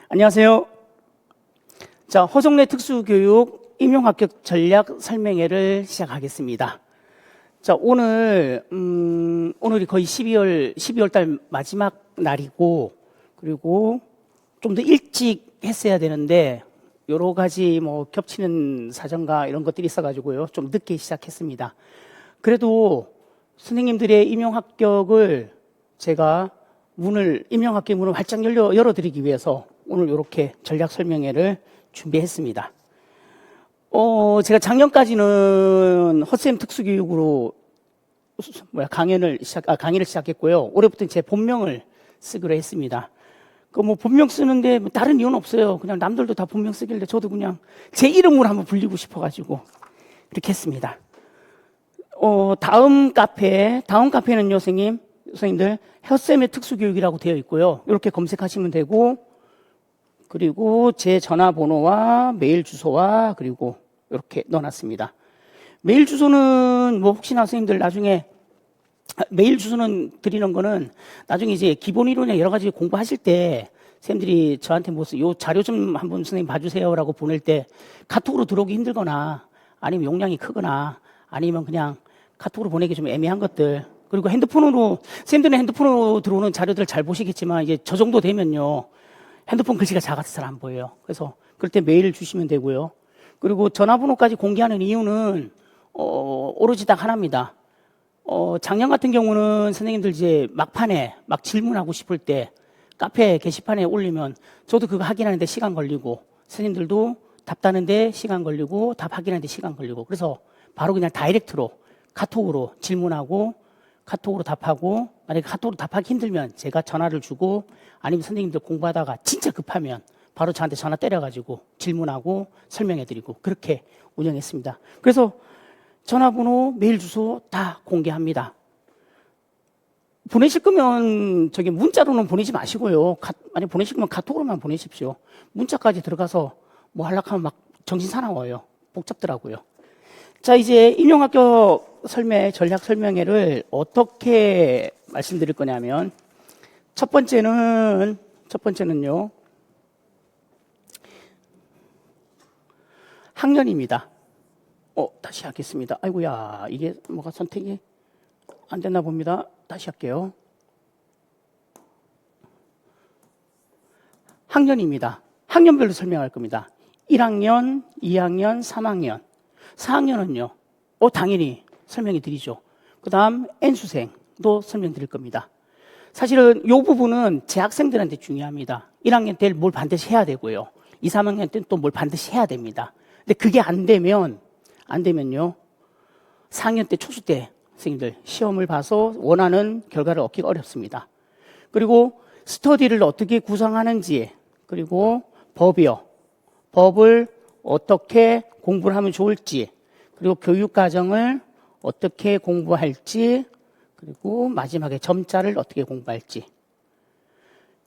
안녕하세요. 자, 허정래 특수교육 임용합격 전략 설명회를 시작하겠습니다. 자, 오늘이 거의 12월 달 마지막 날이고, 그리고 좀 더 일찍 했어야 되는데, 여러 가지 겹치는 사정과 이런 것들이 있어가지고요. 좀 늦게 시작했습니다. 그래도 선생님들의 임용합격을 제가 임용합격 문을 활짝 열어드리기 위해서 오늘 이렇게 전략 설명회를 준비했습니다. 제가 작년까지는 헛쌤 특수교육으로 강의를 시작했고요. 올해부터는 제 본명을 쓰기로 했습니다. 본명 쓰는데 다른 이유는 없어요. 그냥 남들도 다 본명 쓰길래 저도 그냥 제 이름으로 한번 불리고 싶어가지고 그렇게 했습니다. 다음 카페는요, 선생님들, 헛쌤의 특수교육이라고 되어 있고요. 이렇게 검색하시면 되고, 그리고 제 전화번호와 메일 주소와 그리고 이렇게 넣어놨습니다. 메일 주소는 혹시나 선생님들 나중에 메일 주소는 드리는 거는 나중에 이제 기본 이론에 여러 가지 공부하실 때 선생님들이 저한테 요 자료 좀 한번 선생님 봐주세요라고 보낼 때 카톡으로 들어오기 힘들거나 아니면 용량이 크거나 아니면 그냥 카톡으로 보내기 좀 애매한 것들, 그리고 선생님들은 핸드폰으로 들어오는 자료들 잘 보시겠지만 이제 저 정도 되면요, 핸드폰 글씨가 작아서 잘 안 보여요. 그래서 그럴 때 메일을 주시면 되고요. 그리고 전화번호까지 공개하는 이유는 오로지 딱 하나입니다. 작년 같은 경우는 선생님들 이제 막판에 막 질문하고 싶을 때 카페 게시판에 올리면 저도 그거 확인하는데 시간 걸리고, 선생님들도 답 따는데 시간 걸리고, 답 확인하는데 시간 걸리고, 그래서 바로 그냥 다이렉트로 카톡으로 질문하고 카톡으로 답하고, 만약에 카톡으로 답하기 힘들면 제가 전화를 주고, 아니면 선생님들 공부하다가 진짜 급하면 바로 저한테 전화 때려가지고 질문하고 설명해드리고 그렇게 운영했습니다. 그래서 전화번호, 메일 주소 다 공개합니다. 보내실 거면 문자로는 보내지 마시고요. 만약 보내실 거면 카톡으로만 보내십시오. 문자까지 들어가서 하려고 하면 막 정신 사나워요. 복잡더라고요. 자, 이제 임용합격 전략 설명회를 어떻게 말씀드릴 거냐면, 첫 번째는요, 학년입니다. 다시 하겠습니다. 아이고야, 이게 뭐가 선택이 안 됐나 봅니다. 다시 할게요. 학년입니다. 학년별로 설명할 겁니다. 1학년, 2학년, 3학년. 4학년은요, 당연히 설명해 드리죠. 그 다음 N수생도 설명드릴 겁니다. 사실은 이 부분은 재학생들한테 중요합니다. 1학년 때 뭘 반드시 해야 되고요. 2, 3학년 때는 또 뭘 반드시 해야 됩니다. 근데 그게 안 되면요, 4학년 때 초수 때 선생님들 시험을 봐서 원하는 결과를 얻기가 어렵습니다. 그리고 스터디를 어떻게 구성하는지, 그리고 법을 어떻게 공부를 하면 좋을지, 그리고 교육과정을 어떻게 공부할지, 그리고 마지막에 점자를 어떻게 공부할지.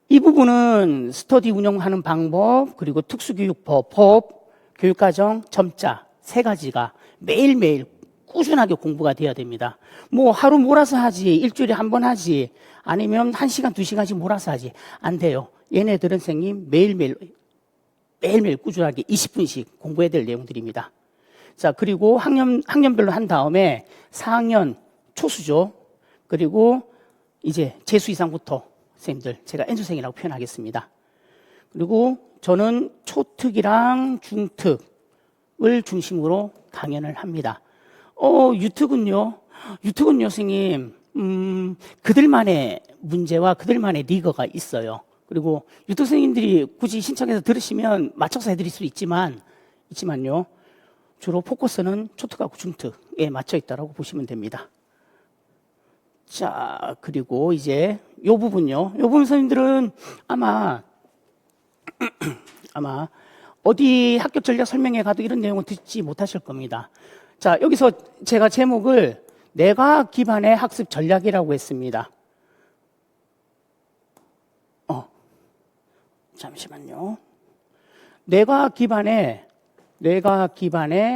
이 부분은 스터디 운영하는 방법, 그리고 특수교육법, 교육과정, 점자 3가지가 매일매일 꾸준하게 공부가 돼야 됩니다. 하루 몰아서 하지, 일주일에 한 번 하지, 아니면 1시간, 2시간씩 몰아서 하지. 안 돼요. 얘네들은 선생님 매일매일 꾸준하게 20분씩 공부해야 될 내용들입니다. 자, 그리고 학년별로 한 다음에 4학년 초수죠. 그리고 이제 재수 이상부터 선생님들, 제가 N수생이라고 표현하겠습니다. 그리고 저는 초특이랑 중특을 중심으로 강연을 합니다. 유특은요, 선생님, 그들만의 문제와 그들만의 리거가 있어요. 그리고 유특 선생님들이 굳이 신청해서 들으시면 맞춰서 해드릴 수 있지만요, 주로 포커스는 초특하고 중특에 맞춰 있다고 보시면 됩니다. 자, 그리고 이제 요 부분 선생님들은 아마 어디 학교 전략 설명회 가도 이런 내용을 듣지 못하실 겁니다. 자, 여기서 제가 제목을 내가 기반의 학습 전략이라고 했습니다. 잠시만요. 내가 기반의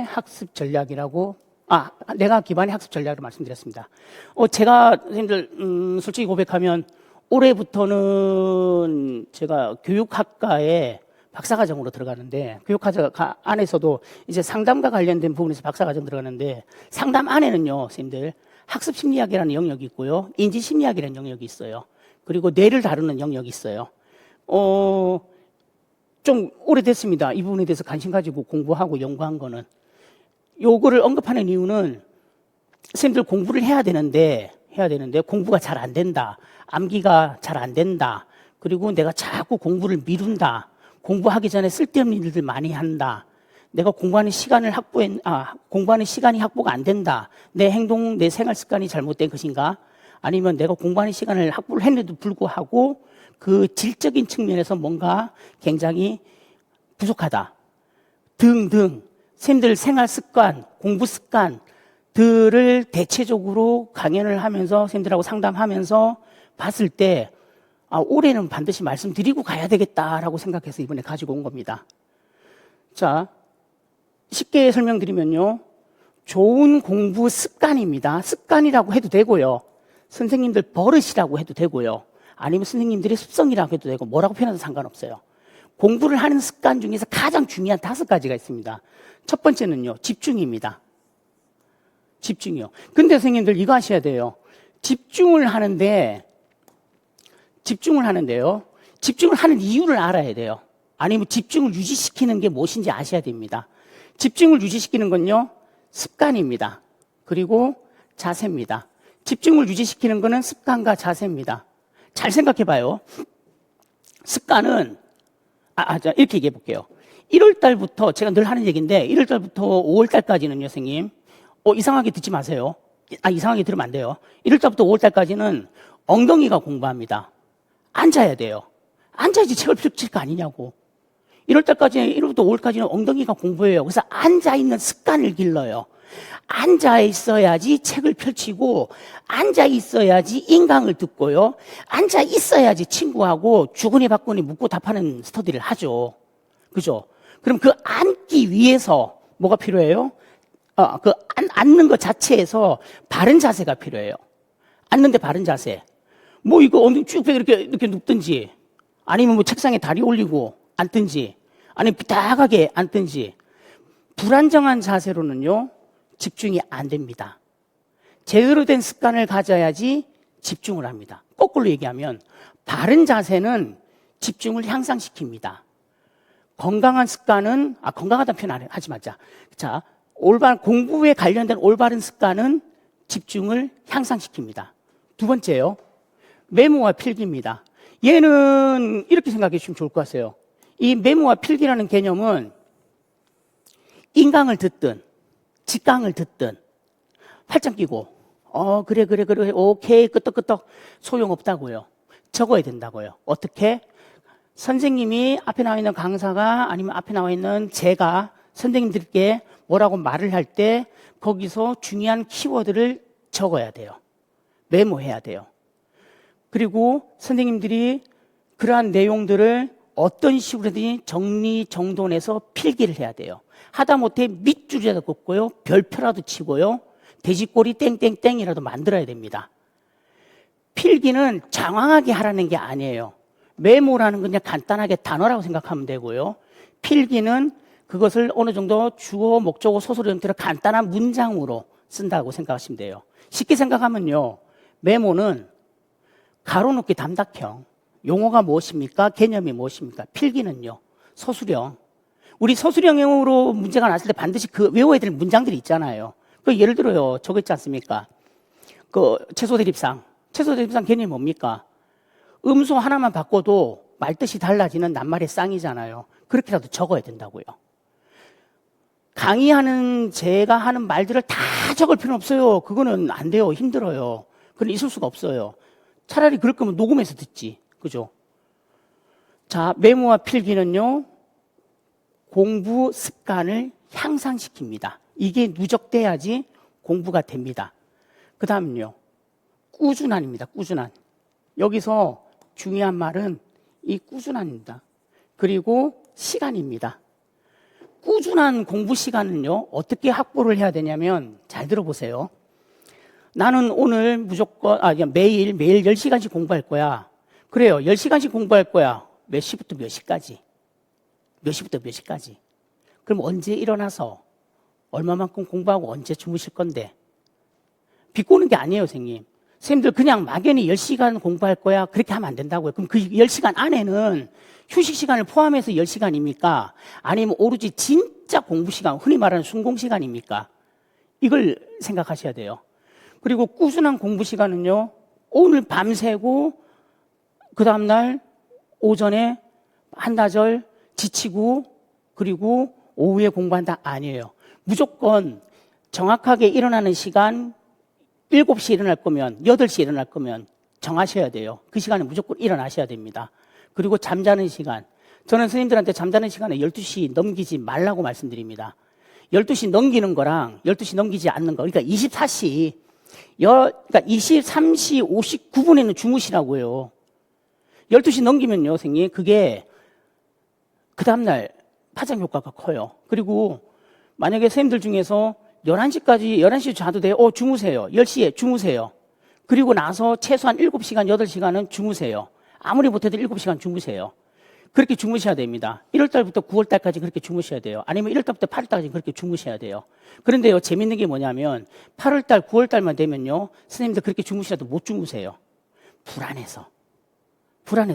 학습 전략이라고, 내가 기반의 학습 전략을 말씀드렸습니다. 제가 선생님들 솔직히 고백하면 올해부터는 제가 교육학과에 박사과정으로 들어가는데, 교육학과 안에서도 이제 상담과 관련된 부분에서 박사과정 들어가는데, 상담 안에는요, 선생님들, 학습심리학이라는 영역이 있고요, 인지심리학이라는 영역이 있어요. 그리고 뇌를 다루는 영역이 있어요. 좀 오래됐습니다. 이 부분에 대해서 관심 가지고 공부하고 연구한 거는. 요거를 언급하는 이유는, 선생님들 공부를 해야 되는데 공부가 잘 안 된다. 암기가 잘 안 된다. 그리고 내가 자꾸 공부를 미룬다. 공부하기 전에 쓸데없는 일들 많이 한다. 내가 공부하는 시간이 확보가 안 된다. 내 행동, 내 생활 습관이 잘못된 것인가? 아니면 내가 공부하는 시간을 확보를 했는데도 불구하고 그 질적인 측면에서 뭔가 굉장히 부족하다. 등등. 선생님들 생활 습관, 공부 습관들을 대체적으로 강연을 하면서 선생님들하고 상담하면서 봤을 때 올해는 반드시 말씀드리고 가야 되겠다라고 생각해서 이번에 가지고 온 겁니다. 자, 쉽게 설명드리면요. 좋은 공부 습관입니다. 습관이라고 해도 되고요. 선생님들 버릇이라고 해도 되고요. 아니면 선생님들의 습성이라고 해도 되고 뭐라고 표현해도 상관없어요. 공부를 하는 습관 중에서 가장 중요한 5가지가 있습니다. 첫 번째는요. 집중입니다. 집중이요. 근데 선생님들 이거 하셔야 돼요. 집중을 하는데요. 집중을 하는 이유를 알아야 돼요. 아니면 집중을 유지시키는 게 무엇인지 아셔야 됩니다. 집중을 유지시키는 건요. 습관입니다. 그리고 자세입니다. 집중을 유지시키는 거는 습관과 자세입니다. 잘 생각해 봐요. 습관은 이렇게 얘기해 볼게요. 1월 달부터 제가 늘 하는 얘기인데 1월 달부터 5월 달까지는요, 선생님. 이상하게 듣지 마세요. 이상하게 들으면 안 돼요. 1월 달부터 5월 달까지는 엉덩이가 공부합니다. 앉아야 돼요. 앉아야지 책을 펼칠 거 아니냐고. 1월 달까지는 1월부터 5월까지는 엉덩이가 공부해요. 그래서 앉아 있는 습관을 길러요. 앉아 있어야지 책을 펼치고, 앉아 있어야지 인강을 듣고요. 앉아 있어야지 친구하고 주거니 받거니 묻고 답하는 스터디를 하죠. 그죠? 그럼 그 앉기 위해서 뭐가 필요해요? 앉는 것 자체에서 바른 자세가 필요해요. 앉는데 바른 자세. 이거 엉덩이 쭉 펴고 이렇게 눕든지, 아니면 책상에 다리 올리고 앉든지, 아니면 비탁하게 앉든지, 불안정한 자세로는요, 집중이 안 됩니다. 제대로 된 습관을 가져야지 집중을 합니다. 거꾸로 얘기하면, 바른 자세는 집중을 향상시킵니다. 건강한 습관은, 건강하다는 표현 하지 말자. 자, 공부에 관련된 올바른 습관은 집중을 향상시킵니다. 두 번째요. 메모와 필기입니다. 얘는 이렇게 생각해 주시면 좋을 것 같아요. 이 메모와 필기라는 개념은 인강을 듣든 직강을 듣든 팔짱 끼고 그래 오케이 끄떡끄떡 소용없다고요. 적어야 된다고요. 어떻게? 선생님이 앞에 나와 있는 강사가 아니면 앞에 나와 있는 제가 선생님들께 뭐라고 말을 할 때 거기서 중요한 키워드를 적어야 돼요. 메모해야 돼요. 그리고 선생님들이 그러한 내용들을 어떤 식으로든 정리정돈해서 필기를 해야 돼요. 하다못해 밑줄이라도 긋고요. 별표라도 치고요. 돼지꼬리 땡땡땡이라도 만들어야 됩니다. 필기는 장황하게 하라는 게 아니에요. 메모라는 건 그냥 간단하게 단어라고 생각하면 되고요. 필기는 그것을 어느 정도 주어, 목적어, 소설 형태로 간단한 문장으로 쓴다고 생각하시면 돼요. 쉽게 생각하면요. 메모는 가로놓기 담닥형. 용어가 무엇입니까? 개념이 무엇입니까? 필기는요. 서술형. 우리 서술형으로 문제가 났을 때 반드시 외워야 될 문장들이 있잖아요. 예를 들어요. 저거 있지 않습니까? 채소대립상. 채소대립상 개념이 뭡니까? 음소 하나만 바꿔도 말뜻이 달라지는 낱말의 쌍이잖아요. 그렇게라도 적어야 된다고요. 강의하는 제가 하는 말들을 다 적을 필요는 없어요. 그거는 안 돼요. 힘들어요. 그건 있을 수가 없어요. 차라리 그럴 거면 녹음해서 듣지. 그죠? 자, 메모와 필기는요, 공부 습관을 향상시킵니다. 이게 누적돼야지 공부가 됩니다. 그 다음은요, 꾸준함입니다. 꾸준함. 여기서 중요한 말은 이 꾸준함입니다. 그리고 시간입니다. 꾸준한 공부 시간은요, 어떻게 확보를 해야 되냐면, 잘 들어보세요. 나는 오늘 무조건, 매일 10시간씩 공부할 거야. 그래요. 10시간씩 공부할 거야. 몇 시부터 몇 시까지? 몇 시부터 몇 시까지? 그럼 언제 일어나서 얼마만큼 공부하고 언제 주무실 건데? 비꼬는 게 아니에요, 선생님. 선생님들 그냥 막연히 10시간 공부할 거야. 그렇게 하면 안 된다고요. 그럼 그 10시간 안에는 휴식 시간을 포함해서 10시간입니까? 아니면 오로지 진짜 공부 시간, 흔히 말하는 순공 시간입니까? 이걸 생각하셔야 돼요. 그리고 꾸준한 공부 시간은요, 오늘 밤새고 그 다음날 오전에 한나절 지치고 그리고 오후에 공부한다 아니에요. 무조건 정확하게 일어나는 시간 7시에 일어날 거면 8시에 일어날 거면 정하셔야 돼요. 그 시간에 무조건 일어나셔야 됩니다. 그리고 잠자는 시간. 저는 선생님들한테 잠자는 시간에 12시 넘기지 말라고 말씀드립니다. 12시 넘기는 거랑 12시 넘기지 않는 거. 그러니까 23시 59분에는 주무시라고요. 12시 넘기면요, 선생님. 그게 그 다음날 파장 효과가 커요. 그리고 만약에 선생님들 중에서 11시에 자도 돼요. 주무세요. 10시에 주무세요. 그리고 나서 최소한 7시간, 8시간은 주무세요. 아무리 못해도 7시간 주무세요. 그렇게 주무셔야 됩니다. 1월달부터 9월달까지 그렇게 주무셔야 돼요. 아니면 1월달부터 8월달까지 그렇게 주무셔야 돼요. 그런데요, 재밌는 게 뭐냐면 8월달, 9월달만 되면요, 선생님들 그렇게 주무시라도 못 주무세요. 불안해서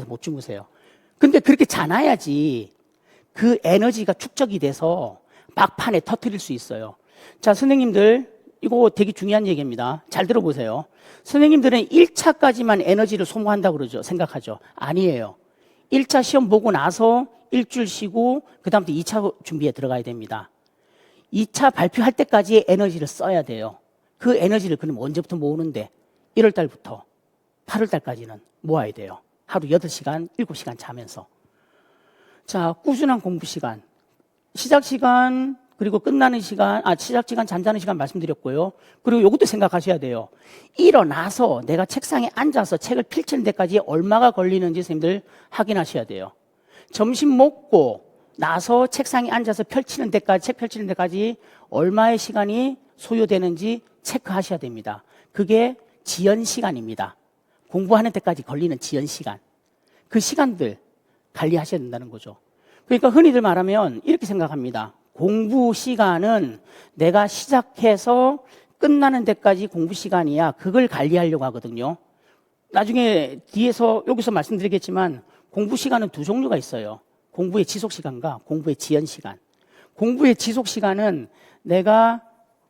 못 주무세요. 근데 그렇게 자놔야지 그 에너지가 축적이 돼서 막판에 터뜨릴 수 있어요. 자, 선생님들, 이거 되게 중요한 얘기입니다. 잘 들어보세요. 선생님들은 1차까지만 에너지를 소모한다고 그러죠. 생각하죠. 아니에요. 1차 시험 보고 나서 일주일 쉬고 그 다음부터 2차 준비에 들어가야 됩니다. 2차 발표할 때까지의 에너지를 써야 돼요. 그 에너지를 그럼 언제부터 모으는데 1월 달부터 8월 달까지는 모아야 돼요. 하루 8시간, 7시간 자면서. 자, 꾸준한 공부 시간. 시작 시간, 그리고 끝나는 시간, 시작 시간, 잠자는 시간 말씀드렸고요. 그리고 이것도 생각하셔야 돼요. 일어나서 내가 책상에 앉아서 책을 펼치는 데까지 얼마가 걸리는지 선생님들 확인하셔야 돼요. 점심 먹고 나서 책상에 앉아서 책 펼치는 데까지 얼마의 시간이 소요되는지 체크하셔야 됩니다. 그게 지연 시간입니다. 공부하는 데까지 걸리는 지연 시간. 그 시간들 관리하셔야 된다는 거죠. 그러니까 흔히들 말하면 이렇게 생각합니다. 공부 시간은 내가 시작해서 끝나는 데까지 공부 시간이야. 그걸 관리하려고 하거든요. 나중에 여기서 말씀드리겠지만 공부 시간은 두 종류가 있어요. 공부의 지속 시간과 공부의 지연 시간. 공부의 지속 시간은 내가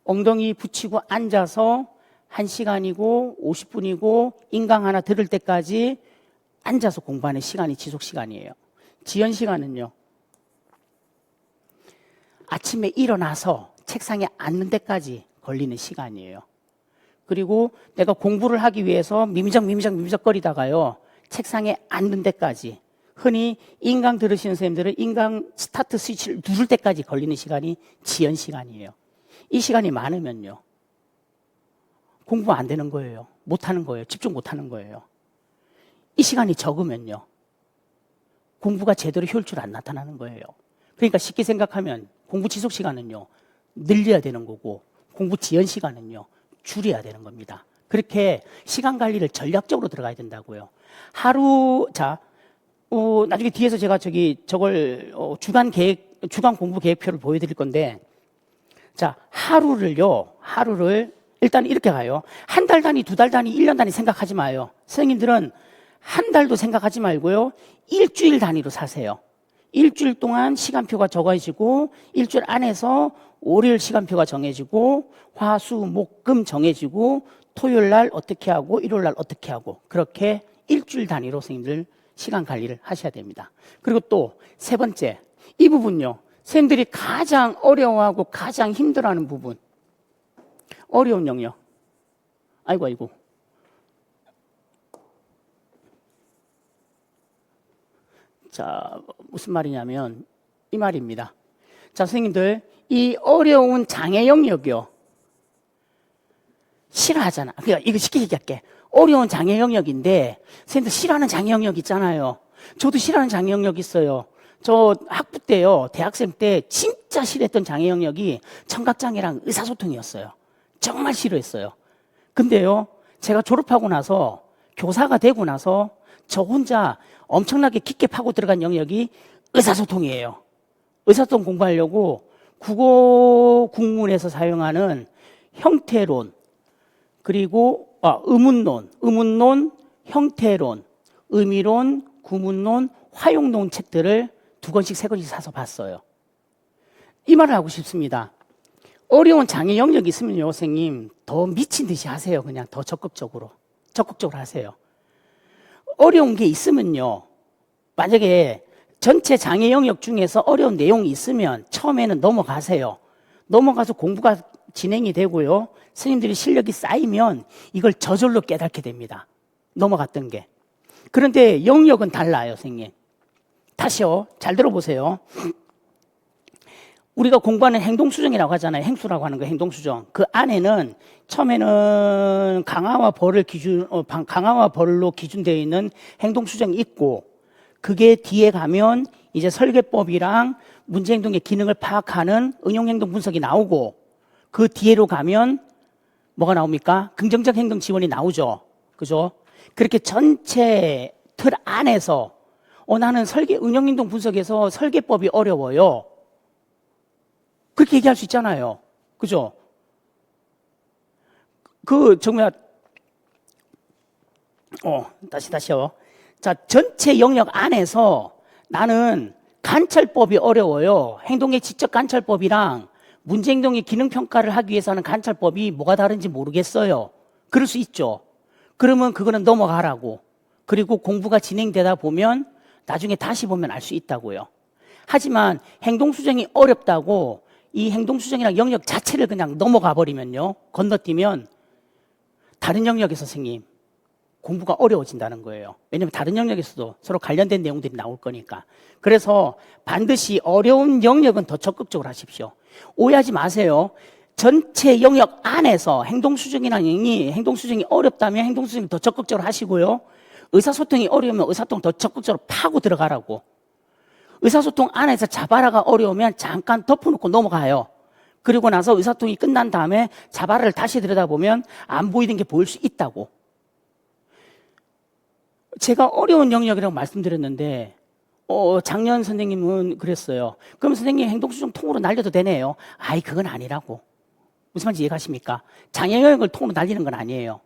엉덩이 붙이고 앉아서 1시간이고 50분이고 인강 하나 들을 때까지 앉아서 공부하는 시간이 지속 시간이에요. 지연 시간은요, 아침에 일어나서 책상에 앉는 데까지 걸리는 시간이에요. 그리고 내가 공부를 하기 위해서 미미적거리다가요, 책상에 앉는 데까지, 흔히 인강 들으시는 선생님들은 인강 스타트 스위치를 누를 때까지 걸리는 시간이 지연 시간이에요. 이 시간이 많으면요, 공부 안 되는 거예요. 못하는 거예요. 집중 못하는 거예요. 이 시간이 적으면요, 공부가 제대로 효율적으로 안 나타나는 거예요. 그러니까 쉽게 생각하면 공부 지속 시간은요, 늘려야 되는 거고 공부 지연 시간은요, 줄여야 되는 겁니다. 그렇게 시간 관리를 전략적으로 들어가야 된다고요. 나중에 뒤에서 제가 저걸 주간 공부 계획표를 보여드릴 건데, 자, 하루를 일단 이렇게 가요. 한 달 단위, 2달 단위, 1년 단위 생각하지 마요. 선생님들은 한 달도 생각하지 말고요, 일주일 단위로 사세요. 일주일 동안 시간표가 정해지고, 일주일 안에서 월요일 시간표가 정해지고, 화, 수, 목, 금 정해지고, 토요일 날 어떻게 하고, 일요일 날 어떻게 하고, 그렇게 일주일 단위로 선생님들 시간 관리를 하셔야 됩니다. 그리고 또 세 번째, 이 부분요, 선생님들이 가장 어려워하고 가장 힘들어하는 부분, 어려운 영역. 아이고. 자, 무슨 말이냐면 이 말입니다. 자, 선생님들, 이 어려운 장애 영역이요, 싫어하잖아. 그러니까 이거 쉽게 얘기할게. 어려운 장애 영역인데 선생님들 싫어하는 장애 영역 있잖아요. 저도 싫어하는 장애 영역 있어요. 저 학부 때요, 대학생 때 진짜 싫어했던 장애 영역이 청각장애랑 의사소통이었어요. 정말 싫어했어요. 근데요, 제가 졸업하고 나서 교사가 되고 나서 저 혼자 엄청나게 깊게 파고 들어간 영역이 의사소통이에요. 의사소통 공부하려고 국어 국문에서 사용하는 형태론, 그리고 의문론, 형태론, 의미론, 구문론, 화용론 책들을 2권씩 3권씩 사서 봤어요. 이 말을 하고 싶습니다. 어려운 장애 영역이 있으면요, 선생님, 더 미친 듯이 하세요. 그냥 더 적극적으로 하세요. 어려운 게 있으면요, 만약에 전체 장애 영역 중에서 어려운 내용이 있으면 처음에는 넘어가세요. 넘어가서 공부가 진행이 되고요, 스님들이 실력이 쌓이면 이걸 저절로 깨닫게 됩니다. 넘어갔던 게. 그런데 영역은 달라요, 선생님. 다시요, 잘 들어보세요. 우리가 공부하는 행동수정이라고 하잖아요. 행수라고 하는 거, 행동수정. 그 안에는 처음에는 강화와 벌로 기준되어 있는 행동수정이 있고, 그게 뒤에 가면 이제 설계법이랑 문제행동의 기능을 파악하는 응용행동 분석이 나오고, 그 뒤로 가면 뭐가 나옵니까? 긍정적 행동 지원이 나오죠. 그죠? 그렇게 전체 틀 안에서 나는 응용행동 분석에서 설계법이 어려워요. 그렇게 얘기할 수 있잖아요. 그죠? 정말 다시요. 자, 전체 영역 안에서 나는 관찰법이 어려워요. 행동의 지적 관찰법이랑 문제행동의 기능평가를 하기 위해서 하는 관찰법이 뭐가 다른지 모르겠어요. 그럴 수 있죠. 그러면 그거는 넘어가라고. 그리고 공부가 진행되다 보면 나중에 다시 보면 알 수 있다고요. 하지만 행동수정이 어렵다고 이 행동수정이랑 영역 자체를 그냥 넘어가 버리면요, 건너뛰면 다른 영역에서 선생님 공부가 어려워진다는 거예요. 왜냐하면 다른 영역에서도 서로 관련된 내용들이 나올 거니까. 그래서 반드시 어려운 영역은 더 적극적으로 하십시오. 오해하지 마세요. 전체 영역 안에서 행동수정이 어렵다면 행동수정이 더 적극적으로 하시고요, 의사소통이 어려우면 의사소통 더 적극적으로 파고 들어가라고. 의사소통 안에서 자바라가 어려우면 잠깐 덮어놓고 넘어가요. 그리고 나서 의사소통이 끝난 다음에 자바라를 다시 들여다보면 안 보이는 게 보일 수 있다고. 제가 어려운 영역이라고 말씀드렸는데 작년 선생님은 그랬어요. 그럼 선생님 행동수정 통으로 날려도 되네요. 그건 아니라고. 무슨 말인지 이해가십니까? 장애 영역을 통으로 날리는 건 아니에요.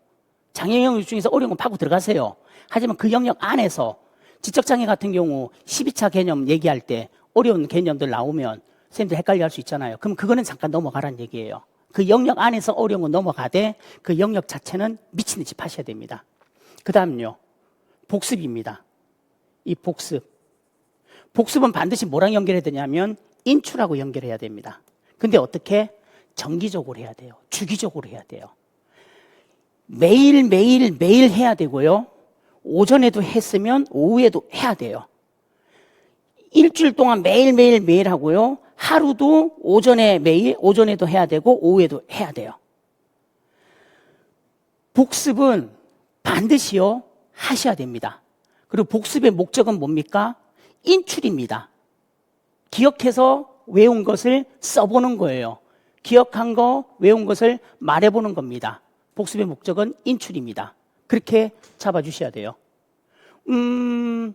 장애 영역 중에서 어려운 건 파고 들어가세요. 하지만 그 영역 안에서 지적장애 같은 경우 12차 개념 얘기할 때 어려운 개념들 나오면 선생님들 헷갈려 할 수 있잖아요. 그럼 그거는 잠깐 넘어가라는 얘기예요. 그 영역 안에서 어려운 건 넘어가되 그 영역 자체는 미친 듯이 파셔야 됩니다. 그 다음요, 복습입니다. 이 복습은 반드시 뭐랑 연결해야 되냐면 인출하고 연결해야 됩니다. 근데 어떻게? 정기적으로 해야 돼요. 주기적으로 해야 돼요. 매일 해야 되고요, 오전에도 했으면 오후에도 해야 돼요. 일주일 동안 매일 하고요, 하루도 오전에도 해야 되고 오후에도 해야 돼요. 복습은 반드시요 하셔야 됩니다. 그리고 복습의 목적은 뭡니까? 인출입니다. 기억해서 외운 것을 써보는 거예요. 기억한 거, 외운 것을 말해보는 겁니다. 복습의 목적은 인출입니다. 그렇게 잡아주셔야 돼요. 이런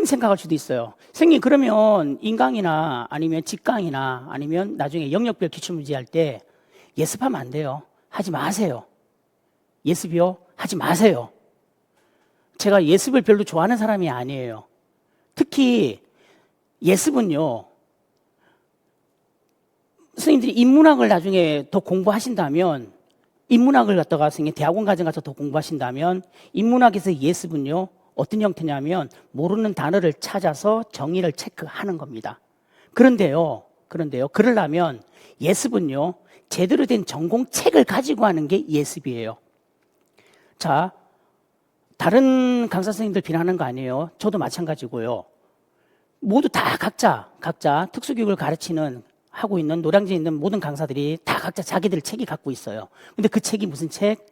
생각할 수도 있어요. 선생님, 그러면 인강이나 아니면 직강이나 아니면 나중에 영역별 기출문제 할 때 예습하면 안 돼요. 하지 마세요. 예습이요? 하지 마세요. 제가 예습을 별로 좋아하는 사람이 아니에요. 특히 예습은요, 선생님들이 인문학을 나중에 더 공부하신다면, 인문학을 갖다가 선생님 대학원 과정 가서 더 공부하신다면, 인문학에서 예습은요 어떤 형태냐면 모르는 단어를 찾아서 정의를 체크하는 겁니다. 그런데요, 그러려면 예습은요 제대로 된 전공책을 가지고 하는 게 예습이에요. 자, 다른 강사 선생님들 비난하는 거 아니에요. 저도 마찬가지고요. 모두 다 각자 특수교육을 하고 있는 노량진에 있는 모든 강사들이 다 각자 자기들 책이 갖고 있어요. 근데 그 책이 무슨 책?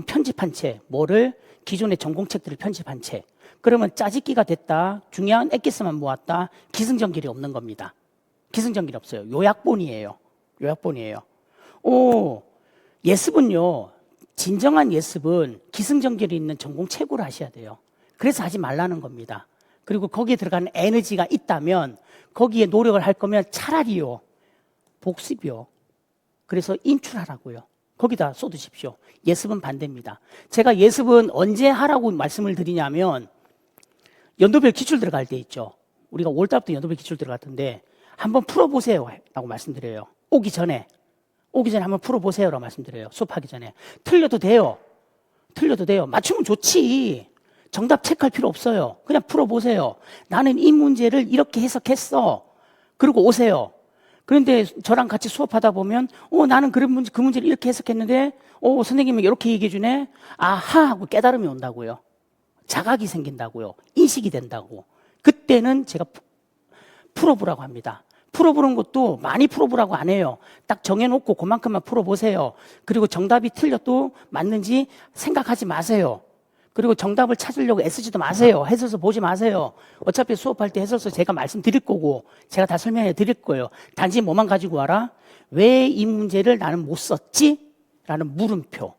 편집한 책. 뭐를? 기존의 전공책들을 편집한 책. 그러면 짜집기가 됐다, 중요한 엑기스만 모았다, 기승전결이 없는 겁니다. 기승전결이 없어요. 요약본이에요. 예습은요 진정한 예습은 기승전결이 있는 전공 최고를 하셔야 돼요. 그래서 하지 말라는 겁니다. 그리고 거기에 들어가는 에너지가 있다면 거기에 노력을 할 거면 차라리요, 복습이요. 그래서 인출하라고요. 거기다 쏟으십시오. 예습은 반대입니다. 제가 예습은 언제 하라고 말씀을 드리냐면 연도별 기출 들어갈 때 있죠. 우리가 5월달부터 연도별 기출 들어갔던데 한번 풀어보세요 라고 말씀드려요. 오기 전에 한번 풀어보세요 라고 말씀드려요. 수업하기 전에. 틀려도 돼요. 맞추면 좋지. 정답 체크할 필요 없어요. 그냥 풀어보세요. 나는 이 문제를 이렇게 해석했어. 그리고 오세요. 그런데 저랑 같이 수업하다 보면 나는 그 문제를 이렇게 해석했는데 선생님이 이렇게 얘기해 주네. 아하 하고 깨달음이 온다고요. 자각이 생긴다고요. 인식이 된다고. 그때는 제가 풀어보라고 합니다. 풀어보는 것도 많이 풀어보라고 안 해요. 딱 정해놓고 그만큼만 풀어보세요. 그리고 정답이 틀려도 맞는지 생각하지 마세요. 그리고 정답을 찾으려고 애쓰지도 마세요. 해설서 보지 마세요. 어차피 수업할 때 해설서 제가 말씀드릴 거고 제가 다 설명해 드릴 거예요. 단지 뭐만 가지고 와라? 왜 이 문제를 나는 못 썼지? 라는 물음표.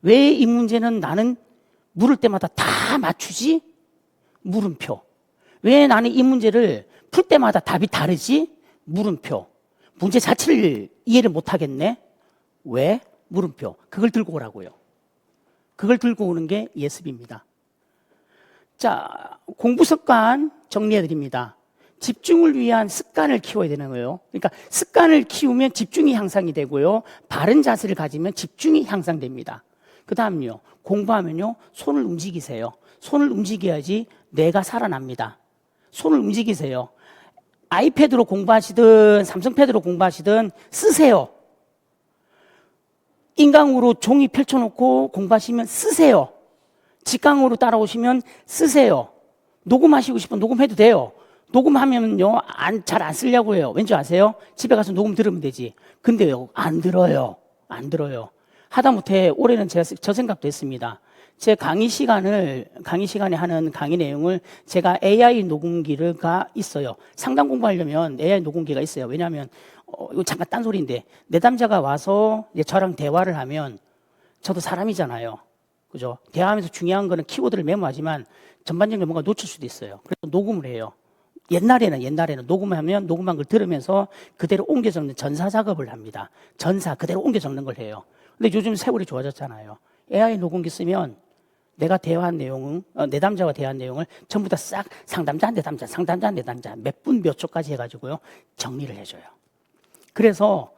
왜 이 문제는 나는 물을 때마다 다 맞추지? 물음표. 왜 나는 이 문제를 풀 때마다 답이 다르지? 물음표. 문제 자체를 이해를 못 하겠네? 왜? 물음표. 그걸 들고 오라고요. 그걸 들고 오는 게 예습입니다. 자, 공부 습관 정리해 드립니다. 집중을 위한 습관을 키워야 되는 거예요. 그러니까 습관을 키우면 집중이 향상이 되고요. 바른 자세를 가지면 집중이 향상됩니다. 그 다음요, 공부하면요, 손을 움직이세요. 손을 움직여야지 뇌가 살아납니다. 손을 움직이세요. 아이패드로 공부하시든 삼성패드로 공부하시든 쓰세요. 인강으로 종이 펼쳐놓고 공부하시면 쓰세요. 직강으로 따라오시면 쓰세요. 녹음하시고 싶으면 녹음해도 돼요. 녹음하면요, 잘 안 쓰려고 해요. 왠지 아세요? 집에 가서 녹음 들으면 되지. 근데요, 안 들어요. 하다못해 올해는 제가 저 생각도 했습니다. 제 강의 시간에 하는 강의 내용을 제가 AI 녹음기가 있어요. 상담 공부하려면 AI 녹음기가 있어요. 왜냐하면 이거 잠깐 딴소리인데 내담자가 와서 이제 저랑 대화를 하면 저도 사람이잖아요. 그죠? 대화하면서 중요한 거는 키워드를 메모하지만 전반적으로 뭔가 놓칠 수도 있어요. 그래서 녹음을 해요. 옛날에는 녹음하면 녹음한 걸 들으면서 그대로 옮겨 적는 전사 작업을 합니다. 전사 그대로 옮겨 적는 걸 해요. 근데 요즘 세월이 좋아졌잖아요. AI 녹음기 쓰면 내가 대화한 내용은 내담자와 대화한 내용을 전부 다 싹 상담자, 내담자 몇 분 몇 초까지 해가지고요 정리를 해줘요. 그래서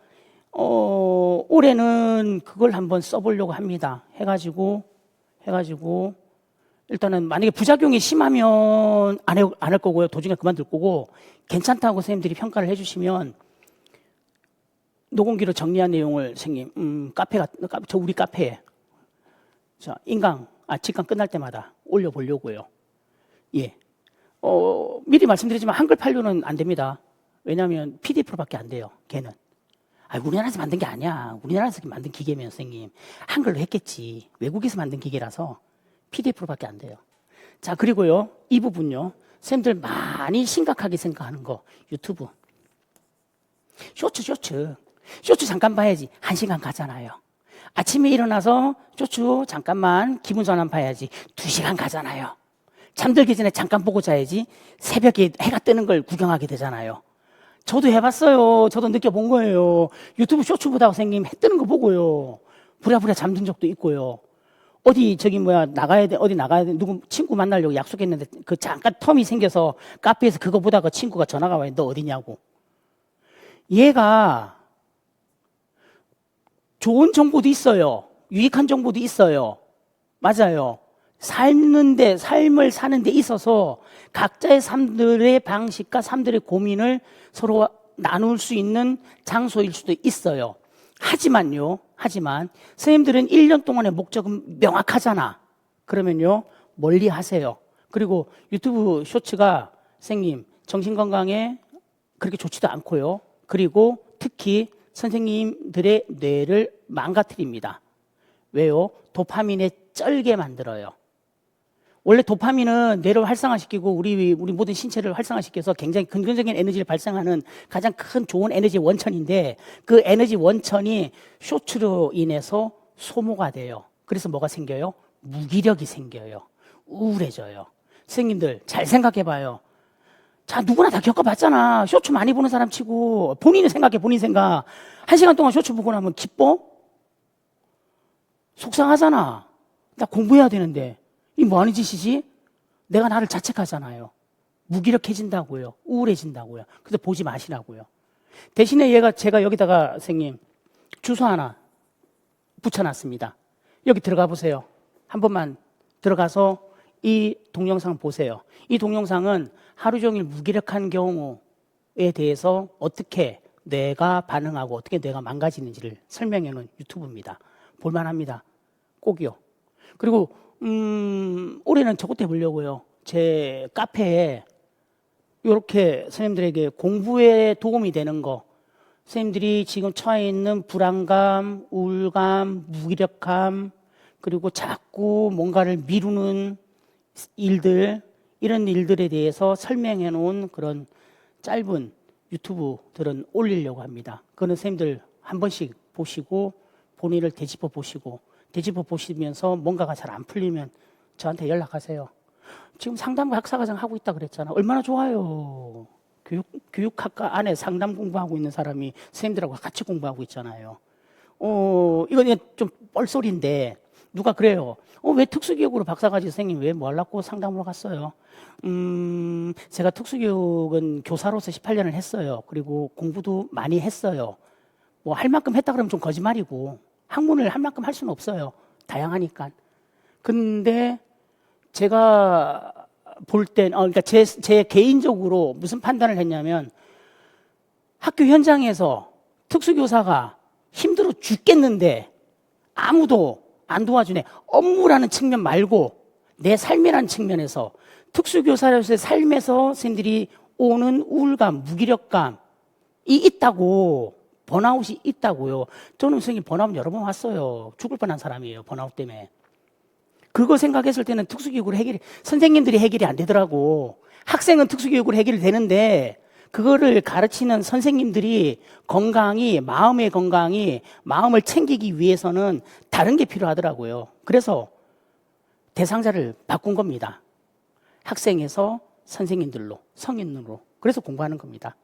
올해는 그걸 한번 써보려고 합니다. 해가지고 일단은 만약에 부작용이 심하면 안 할 거고요. 도중에 그만둘 거고 괜찮다고 선생님들이 평가를 해주시면 녹음기로 정리한 내용을 선생님 우리 카페에 자 직강 끝날 때마다 올려보려고요. 예. 미리 말씀드리지만 한글 판료는 안 됩니다. 왜냐하면 PDF로밖에 안 돼요. 걔는. 우리나라에서 만든 게 아니야. 우리나라에서 만든 기계면 선생님 한글로 했겠지. 외국에서 만든 기계라서 PDF로밖에 안 돼요. 자, 그리고요 이 부분요. 선생님들 많이 심각하게 생각하는 거 유튜브. 쇼츠 잠깐 봐야지. 1시간 가잖아요. 아침에 일어나서 쇼츠 잠깐만 기분 전환 봐야지. 2시간 가잖아요. 잠들기 전에 잠깐 보고 자야지. 새벽에 해가 뜨는 걸 구경하게 되잖아요. 저도 해봤어요. 저도 느껴본 거예요. 유튜브 쇼츠 보다가 선생님 해 뜨는 거 보고요. 부랴부랴 잠든 적도 있고요. 어디 나가야 돼. 누구 친구 만나려고 약속했는데 그 잠깐 텀이 생겨서 카페에서 그거 보다가 친구가 전화가 와요. 너 어디냐고. 얘가 좋은 정보도 있어요. 유익한 정보도 있어요. 맞아요. 삶을 사는 데 있어서 각자의 삶들의 방식과 삶들의 고민을 서로 나눌 수 있는 장소일 수도 있어요. 하지만 선생님들은 1년 동안의 목적은 명확하잖아. 그러면요 멀리 하세요. 그리고 유튜브 쇼츠가 선생님 정신건강에 그렇게 좋지도 않고요. 그리고 특히 선생님들의 뇌를 망가뜨립니다. 왜요? 도파민에 쩔게 만들어요. 원래 도파민은 뇌를 활성화시키고 우리 모든 신체를 활성화시켜서 굉장히 긍정적인 에너지를 발생하는 가장 큰 좋은 에너지 원천인데 그 에너지 원천이 쇼츠로 인해서 소모가 돼요. 그래서 뭐가 생겨요? 무기력이 생겨요. 우울해져요. 선생님들 잘 생각해봐요. 자, 누구나 다 겪어봤잖아. 쇼츠 많이 보는 사람 치고 본인이 생각해, 본인 생각. 1시간 동안 쇼츠 보고 나면 기뻐? 속상하잖아. 나 공부해야 되는데 이 뭐 하는 짓이지? 내가 나를 자책하잖아요. 무기력해진다고요. 우울해진다고요. 그래서 보지 마시라고요. 대신에 제가 여기다가 선생님 주소 하나 붙여놨습니다. 여기 들어가 보세요. 한 번만 들어가서 이 동영상 보세요. 이 동영상은 하루 종일 무기력한 경우에 대해서 어떻게 뇌가 반응하고 어떻게 뇌가 망가지는지를 설명해 놓은 유튜브입니다. 볼만합니다. 꼭이요. 그리고 올해는 저것도 해보려고요. 제 카페에 이렇게 선생님들에게 공부에 도움이 되는 거, 선생님들이 지금 처해 있는 불안감, 우울감, 무기력감, 그리고 자꾸 뭔가를 미루는 일들, 이런 일들에 대해서 설명해 놓은 그런 짧은 유튜브들은 올리려고 합니다. 그거는 선생님들 한 번씩 보시고 본인을 되짚어 보시면서 뭔가가 잘 안 풀리면 저한테 연락하세요. 지금 상담 학사과정 하고 있다 그랬잖아. 얼마나 좋아요. 교육학과 안에 상담 공부하고 있는 사람이 선생님들하고 같이 공부하고 있잖아요. 이건 좀 뻘소리인데 누가 그래요. 왜 특수교육으로 박사과정 선생님 왜 뭐 하려고 상담으로 갔어요? 제가 특수교육은 교사로서 18년을 했어요. 그리고 공부도 많이 했어요. 뭐 할 만큼 했다 그러면 좀 거짓말이고 학문을 할 만큼 할 수는 없어요. 다양하니까. 근데 제가 볼 땐, 그러니까 제 개인적으로 무슨 판단을 했냐면 학교 현장에서 특수교사가 힘들어 죽겠는데 아무도 안 도와주네. 업무라는 측면 말고 내 삶이라는 측면에서 특수교사로서의 삶에서 선생님들이 오는 우울감, 무기력감이 있다고, 번아웃이 있다고요. 저는 선생님 번아웃 여러 번 왔어요. 죽을 뻔한 사람이에요. 번아웃 때문에. 그거 생각했을 때는 특수교육으로 선생님들이 해결이 안 되더라고. 학생은 특수교육으로 해결이 되는데 그거를 가르치는 선생님들이 마음의 건강이, 마음을 챙기기 위해서는 다른 게 필요하더라고요. 그래서 대상자를 바꾼 겁니다. 학생에서 선생님들로, 성인으로. 그래서 공부하는 겁니다.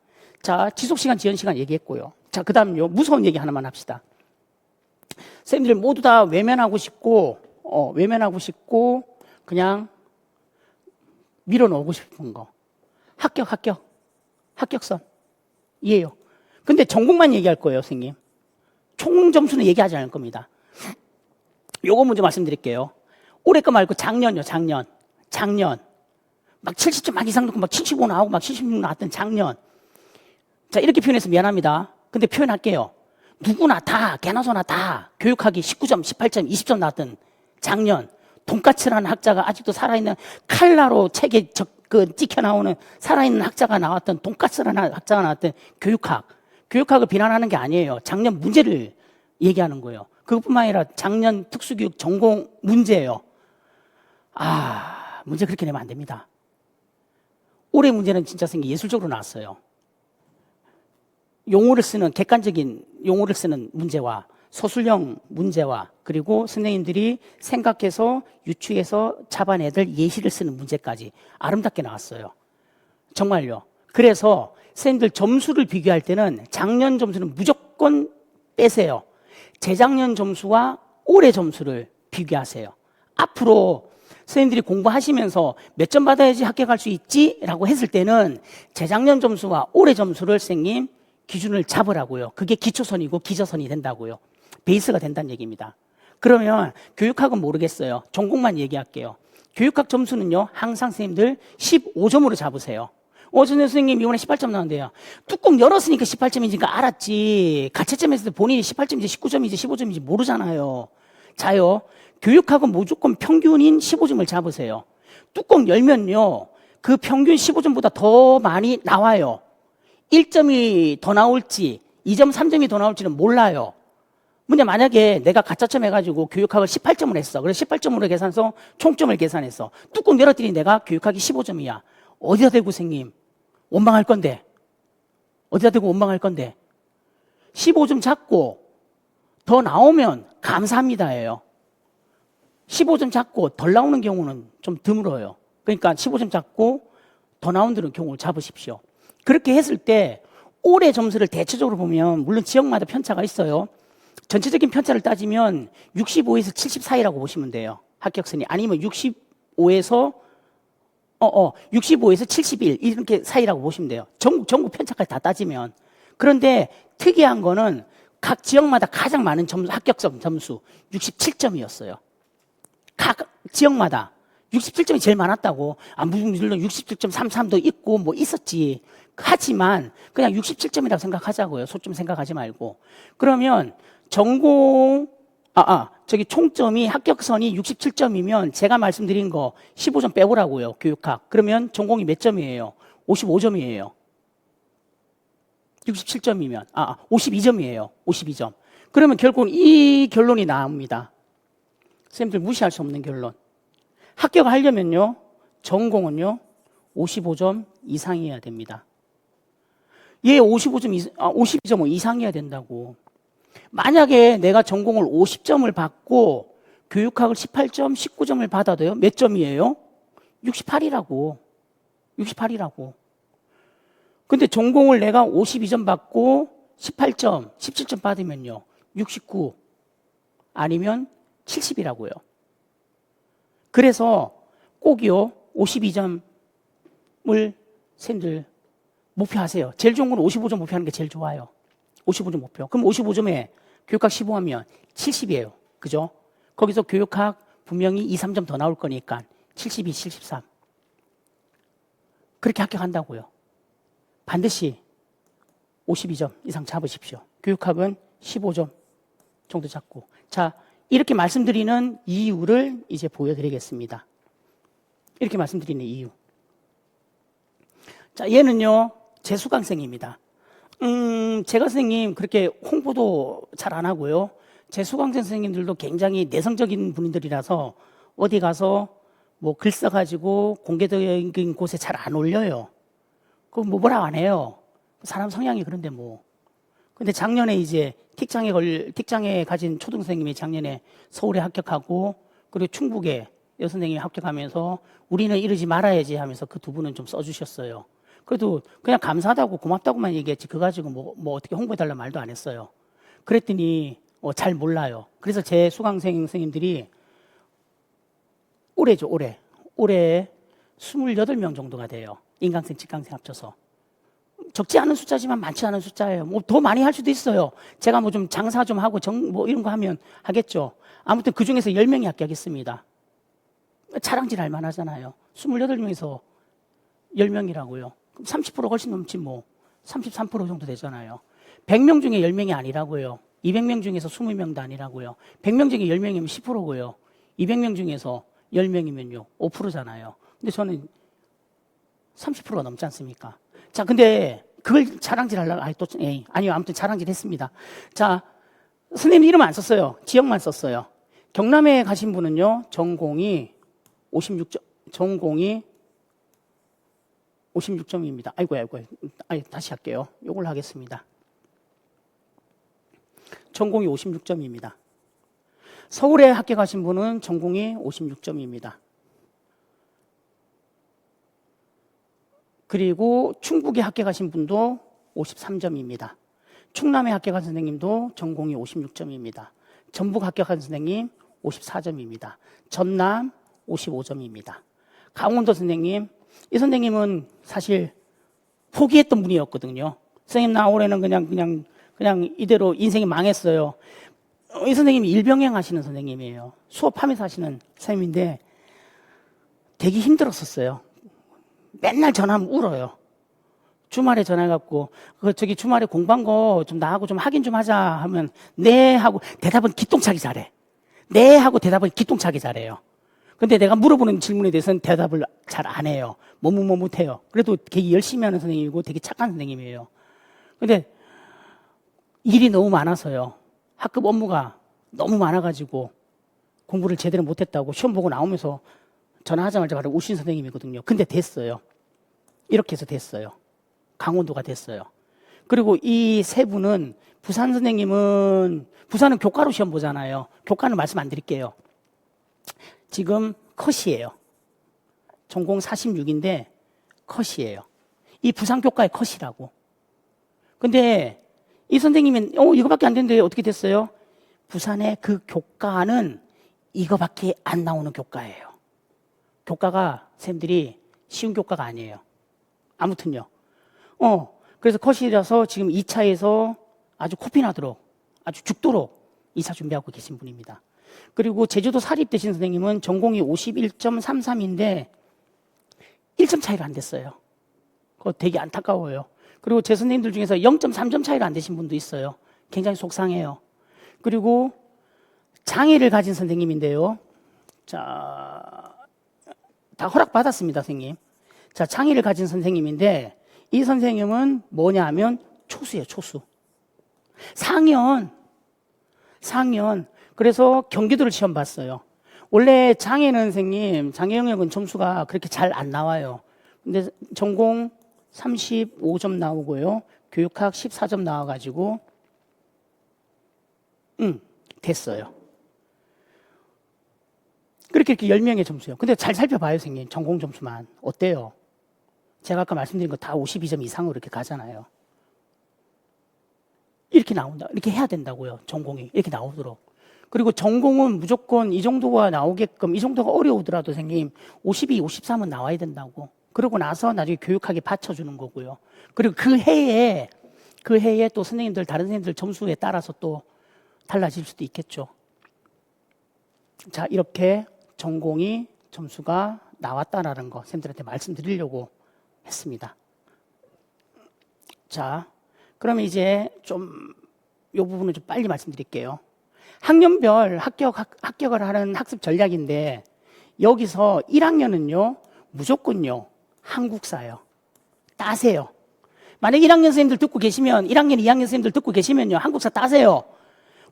자, 지속시간, 지연시간 얘기했고요. 자, 그 다음요. 무서운 얘기 하나만 합시다. 선생님들 모두 다 외면하고 싶고, 그냥 밀어넣고 싶은 거. 합격선. 이에요. 근데 전공만 얘기할 거예요, 선생님. 총 점수는 얘기하지 않을 겁니다. 요거 먼저 말씀드릴게요. 올해 거 말고 작년요, 작년. 막 70점 막 이상 넣고 막 75 나오고 막 76 나왔던 작년. 자, 이렇게 표현해서 미안합니다. 근데 표현할게요. 누구나 다, 개나소나 다 교육학이 19점, 18점, 20점 나왔던 작년. 돈까츠라는 학자가 아직도 살아있는 칼라로 책에 찍혀 나오는 살아있는 학자가 나왔던 돈까츠라는 학자가 나왔던 교육학을 비난하는 게 아니에요. 작년 문제를 얘기하는 거예요. 그것뿐만 아니라 작년 특수교육 전공 문제예요. 문제 그렇게 내면 안 됩니다. 올해 문제는 진짜 예술적으로 나왔어요. 객관적인 용어를 쓰는 문제와 서술형 문제와 그리고 선생님들이 생각해서 유추해서 잡아내들 예시를 쓰는 문제까지 아름답게 나왔어요. 정말요. 그래서 선생님들 점수를 비교할 때는 작년 점수는 무조건 빼세요. 재작년 점수와 올해 점수를 비교하세요. 앞으로 선생님들이 공부하시면서 몇 점 받아야지 합격할 수 있지? 라고 했을 때는 재작년 점수와 올해 점수를 선생님 기준을 잡으라고요. 그게 기초선이고 기저선이 된다고요. 베이스가 된다는 얘기입니다. 그러면 교육학은 모르겠어요. 전공만 얘기할게요. 교육학 점수는요, 항상 선생님들 15점으로 잡으세요. 선생님 이번에 18점 나왔는데요. 뚜껑 열었으니까 18점인지 알았지. 가채점에서 본인이 18점인지 19점인지 15점인지 모르잖아요. 자요, 교육학은 무조건 평균인 15점을 잡으세요. 뚜껑 열면요, 그 평균 15점보다 더 많이 나와요. 1점이 더 나올지 2점, 3점이 더 나올지는 몰라요. 만약에 내가 가짜점 해가지고 교육학을 18점을 했어. 그래서 18점으로 계산해서 총점을 계산했어. 뚜껑 열었더니 내가 교육학이 15점이야. 어디다 대고 선생님 원망할 건데? 어디다 대고 원망할 건데? 15점 잡고 더 나오면 감사합니다예요. 15점 잡고 덜 나오는 경우는 좀 드물어요. 그러니까 15점 잡고 더 나온 데는 경우를 잡으십시오. 그렇게 했을 때 올해 점수를 대체적으로 보면 물론 지역마다 편차가 있어요. 전체적인 편차를 따지면 65에서 70 사이라고 보시면 돼요. 합격선이. 아니면 65에서 71 이렇게 사이라고 보시면 돼요. 전국 편차까지 다 따지면. 그런데 특이한 거는 각 지역마다 가장 많은 점수, 합격점 점수 67점이었어요. 각 지역마다 67점이 제일 많았다고. 물론 67.33도 있고 뭐 있었지. 하지만 그냥 67점이라고 생각하자고요. 소점 생각하지 말고. 그러면 전공 총점이 합격선이 67점이면 제가 말씀드린 거 15점 빼보라고요. 교육학. 그러면 전공이 몇 점이에요? 55점이에요. 67점이면 52점이에요. 52점. 그러면 결국은 이 결론이 나옵니다. 선생님들 무시할 수 없는 결론. 합격하려면요. 전공은요. 55점 이상이어야 됩니다. 얘 52점 이상이어야 된다고. 만약에 내가 전공을 50점을 받고 교육학을 18점, 19점을 받아도요. 몇 점이에요? 68이라고. 68이라고. 근데 전공을 내가 52점 받고 18점, 17점 받으면요. 69 아니면 70이라고요. 그래서 꼭이요. 52점을 선생님들 목표하세요. 제일 좋은 건 55점 목표하는 게 제일 좋아요. 55점 목표. 그럼 55점에 교육학 15하면 70이에요. 그죠? 거기서 교육학 분명히 2, 3점 더 나올 거니까 72, 73. 그렇게 합격한다고요. 반드시 52점 이상 잡으십시오. 교육학은 15점 정도 잡고. 자, 이렇게 말씀드리는 이유를 이제 보여드리겠습니다. 이렇게 말씀드리는 이유. 자, 얘는요, 재수강생입니다. 제가 선생님 그렇게 홍보도 잘 안 하고요. 재수강생 선생님들도 굉장히 내성적인 분들이라서 어디 가서 뭐 글 써가지고 공개적인 곳에 잘 안 올려요. 그럼 뭐라 안 해요. 사람 성향이 그런데 뭐. 근데 작년에 이제 틱장애 가진 초등선생님이 작년에 서울에 합격하고 그리고 충북에 여선생님이 합격하면서 우리는 이러지 말아야지 하면서 그 두 분은 좀 써주셨어요. 그래도 그냥 감사하다고 고맙다고만 얘기했지 그거 가지고 뭐 어떻게 홍보해달라 말도 안 했어요. 그랬더니 잘 몰라요. 그래서 제 수강생 선생님들이 올해죠, 올해 28명 정도가 돼요. 인강생, 직강생 합쳐서. 적지 않은 숫자지만 많지 않은 숫자예요. 뭐 더 많이 할 수도 있어요. 제가 뭐 좀 장사 좀 하고 뭐 이런 거 하면 하겠죠. 아무튼 그 중에서 10명이 합격했습니다. 자랑질 할 만하잖아요. 28명에서 10명이라고요. 그럼 30% 훨씬 넘지 뭐. 33% 정도 되잖아요. 100명 중에 10명이 아니라고요. 200명 중에서 20명도 아니라고요. 100명 중에 10명이면 10%고요. 200명 중에서 10명이면요. 5%잖아요. 근데 저는 30%가 넘지 않습니까? 자, 근데 그걸 자랑질 하려고, 아니요, 아무튼 자랑질 했습니다. 자, 선생님 이름 안 썼어요. 지역만 썼어요. 경남에 가신 분은요, 전공이 56점입니다. 아이고, 다시 할게요. 요걸 하겠습니다. 전공이 56점입니다. 서울에 합격하신 분은 전공이 56점입니다. 그리고 충북에 합격하신 분도 53점입니다. 충남에 합격한 선생님도 전공이 56점입니다. 전북 합격한 선생님 54점입니다. 전남 55점입니다. 강원도 선생님, 이 선생님은 사실 포기했던 분이었거든요. 선생님 나 올해는 그냥 이대로 인생이 망했어요. 이 선생님이 일병행 하시는 선생님이에요. 수업하면서 하시는 선생님인데 되게 힘들었었어요. 맨날 전화하면 울어요. 주말에 전화해갖고 주말에 공부한 거 좀 나하고 좀 확인 좀 하자 하면 네 하고 대답은 기똥차게 잘해. 네 하고 대답은 기똥차게 잘해요. 근데 내가 물어보는 질문에 대해서는 대답을 잘 안 해요. 못해요. 그래도 되게 열심히 하는 선생님이고 되게 착한 선생님이에요. 근데 일이 너무 많아서요. 학급 업무가 너무 많아가지고 공부를 제대로 못했다고 시험 보고 나오면서 전화하자마자 바로 우신 선생님이거든요. 근데 됐어요. 이렇게 해서 됐어요. 강원도가 됐어요. 그리고 이 세 분은 부산 선생님은 부산은 교과로 시험 보잖아요. 교과는 말씀 안 드릴게요. 지금 컷이에요. 전공 46인데 컷이에요. 이 부산 교과의 컷이라고. 근데 이 선생님은 이거밖에 안 되는데 어떻게 됐어요? 부산의 그 교과는 이거밖에 안 나오는 교과예요. 교과가 쌤들이 쉬운 교과가 아니에요. 아무튼요. 그래서 컷이라서 지금 2차에서 아주 코피나도록 아주 죽도록 2차 준비하고 계신 분입니다. 그리고 제주도 사립되신 선생님은 전공이 51.33인데 1점 차이가 안 됐어요. 그거 되게 안타까워요. 그리고 제 선생님들 중에서 0.3점 차이가 안 되신 분도 있어요. 굉장히 속상해요. 그리고 장애를 가진 선생님인데요. 자, 다 허락받았습니다, 선생님. 자, 장애를 가진 선생님인데 이 선생님은 뭐냐 하면 초수예요, 초수. 상현. 그래서 경기도를 시험 봤어요. 원래 장애는 선생님, 장애 영역은 점수가 그렇게 잘 안 나와요. 근데 전공 35점 나오고요. 교육학 14점 나와가지고, 됐어요. 그렇게 이렇게 10명의 점수요. 근데 잘 살펴봐요, 선생님. 전공 점수만. 어때요? 제가 아까 말씀드린 거 다 52점 이상으로 이렇게 가잖아요. 이렇게 나온다. 이렇게 해야 된다고요. 전공이. 이렇게 나오도록. 그리고 전공은 무조건 이 정도가 나오게끔, 이 정도가 어려우더라도 선생님 52, 53은 나와야 된다고. 그러고 나서 나중에 교육학에 받쳐주는 거고요. 그리고 그 해에 또 선생님들, 다른 선생님들 점수에 따라서 또 달라질 수도 있겠죠. 자, 이렇게 전공이 점수가 나왔다라는 거 선생님들한테 말씀드리려고 했습니다. 자, 그러면 이제 좀 이 부분은 좀 빨리 말씀드릴게요. 학년별 합격을 하는 학습 전략인데 여기서 1학년은요 무조건요 한국사요. 따세요. 만약 1학년 선생님들 듣고 계시면 1학년, 2학년 선생님들 듣고 계시면요 한국사 따세요.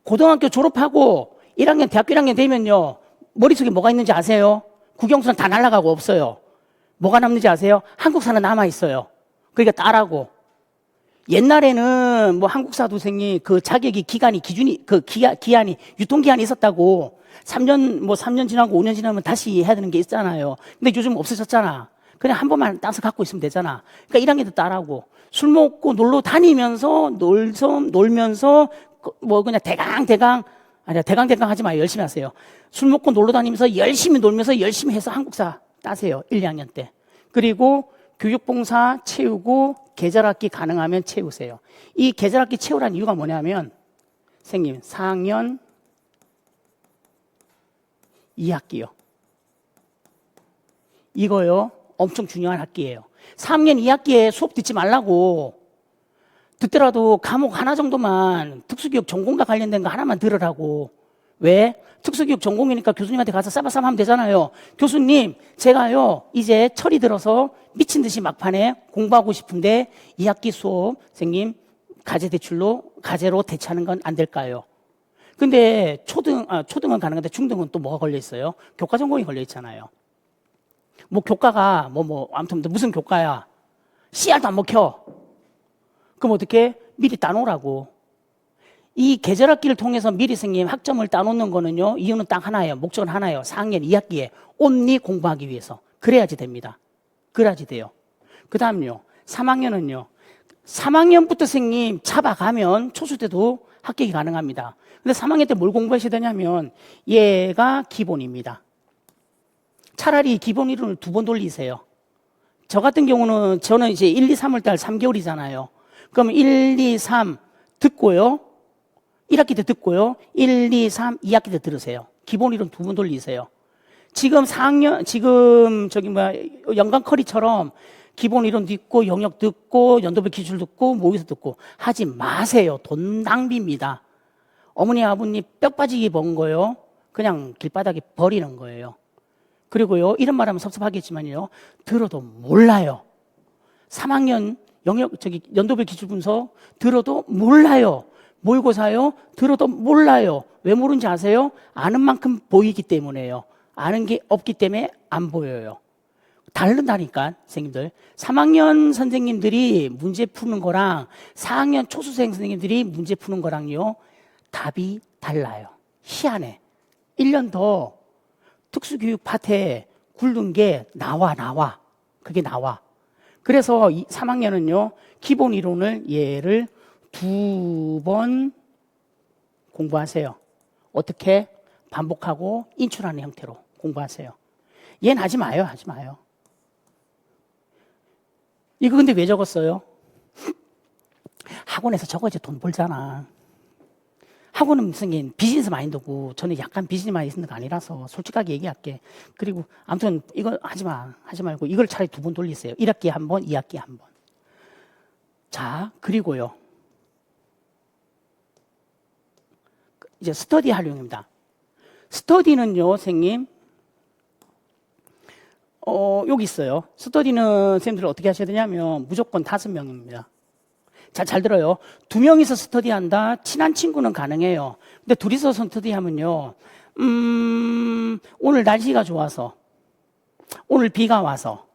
고등학교 졸업하고 1학년, 대학교 1학년 되면요 머릿속에 뭐가 있는지 아세요? 국영수는 다 날아가고 없어요. 뭐가 남는지 아세요? 한국사는 남아있어요. 그러니까 따라고. 옛날에는 뭐 한국사도 선생님 그 자격이 기간이 기한이 유통기한이 있었다고 3년 지나고 5년 지나면 다시 해야 되는 게 있잖아요. 근데 요즘 없어졌잖아. 그냥 한 번만 따서 갖고 있으면 되잖아. 그러니까 1학년도 따라고. 술 먹고 놀러 다니면서 놀면서 뭐 그냥 대강 하지 마요. 열심히 하세요. 술 먹고 놀러 다니면서 열심히 놀면서 열심히 해서 한국사 따세요. 1, 2학년 때. 그리고 교육봉사 채우고 계절학기 가능하면 채우세요. 이 계절학기 채우라는 이유가 뭐냐면 선생님 4학년 2학기요. 이거요 엄청 중요한 학기예요. 3학년 2학기에 수업 듣지 말라고. 듣더라도 과목 하나 정도만 특수교육 전공과 관련된 거 하나만 들으라고. 왜? 특수교육 전공이니까 교수님한테 가서 싸바싸바 하면 되잖아요. 교수님, 제가요 이제 철이 들어서 미친 듯이 막판에 공부하고 싶은데 2학기 수업 선생님 과제로 대체하는 건 안 될까요? 근데 초등은 가능한데 중등은 또 뭐가 걸려 있어요? 교과 전공이 걸려 있잖아요. 뭐 교과가 아무튼 무슨 교과야? CR도 안 먹혀. 그럼 어떻게? 미리 따놓으라고. 이 계절학기를 통해서 미리 선생님 학점을 따놓는 거는요 이유는 딱 하나예요. 목적은 하나예요. 4학년 2학기에 온리 공부하기 위해서. 그래야지 됩니다. 그래야지 돼요. 그 다음요 3학년은요 3학년부터 선생님 잡아가면 초수 때도 합격이 가능합니다. 근데 3학년 때 뭘 공부하셔야 되냐면 얘가 기본입니다. 차라리 기본 이론을 2번 돌리세요. 저 같은 경우는 저는 이제 1, 2, 3월 달 3개월이잖아요. 그럼 1, 2, 3 듣고요. 1학기 때 듣고요. 1, 2, 3, 2학기 때 들으세요. 기본 이론 2번 돌리세요. 지금 4학년, 연간 커리처럼 기본 이론 듣고, 영역 듣고, 연도별 기출 듣고, 모의고사 듣고 하지 마세요. 돈 낭비입니다. 어머니, 아버님 뼈 빠지게 번 거요. 그냥 길바닥에 버리는 거예요. 그리고요, 이런 말 하면 섭섭하겠지만요, 들어도 몰라요. 3학년 연도별 기출 분석 들어도 몰라요. 모의고사요? 들어도 몰라요. 왜 모르는지 아세요? 아는 만큼 보이기 때문에요. 아는 게 없기 때문에 안 보여요. 다른다니까, 선생님들. 3학년 선생님들이 문제 푸는 거랑 4학년 초수생 선생님들이 문제 푸는 거랑요, 답이 달라요. 희한해. 1년 더 특수교육 파트에 굴른 게 나와. 그게 나와. 그래서 3학년은요, 기본 이론을 얘를 2번 공부하세요. 어떻게? 반복하고 인출하는 형태로 공부하세요. 얘는 하지 마요. 이거 근데 왜 적었어요? 학원에서 적어야지 돈 벌잖아. 학원은 무슨 비즈니스 마인드고 저는 약간 비즈니스 마인드가 아니라서 솔직하게 얘기할게. 그리고 아무튼 이거 하지 말고 이걸 차라리 2번 돌리세요. 1학기에 한 번, 2학기에 한 번. 자, 그리고요. 이제 스터디 활용입니다. 스터디는요, 선생님, 여기 있어요. 스터디는 선생님들 어떻게 하셔야 되냐면 무조건 5명입니다. 자, 잘 들어요. 2명이서 스터디한다. 친한 친구는 가능해요. 근데 둘이서 스터디하면요, 오늘 날씨가 좋아서, 오늘 비가 와서,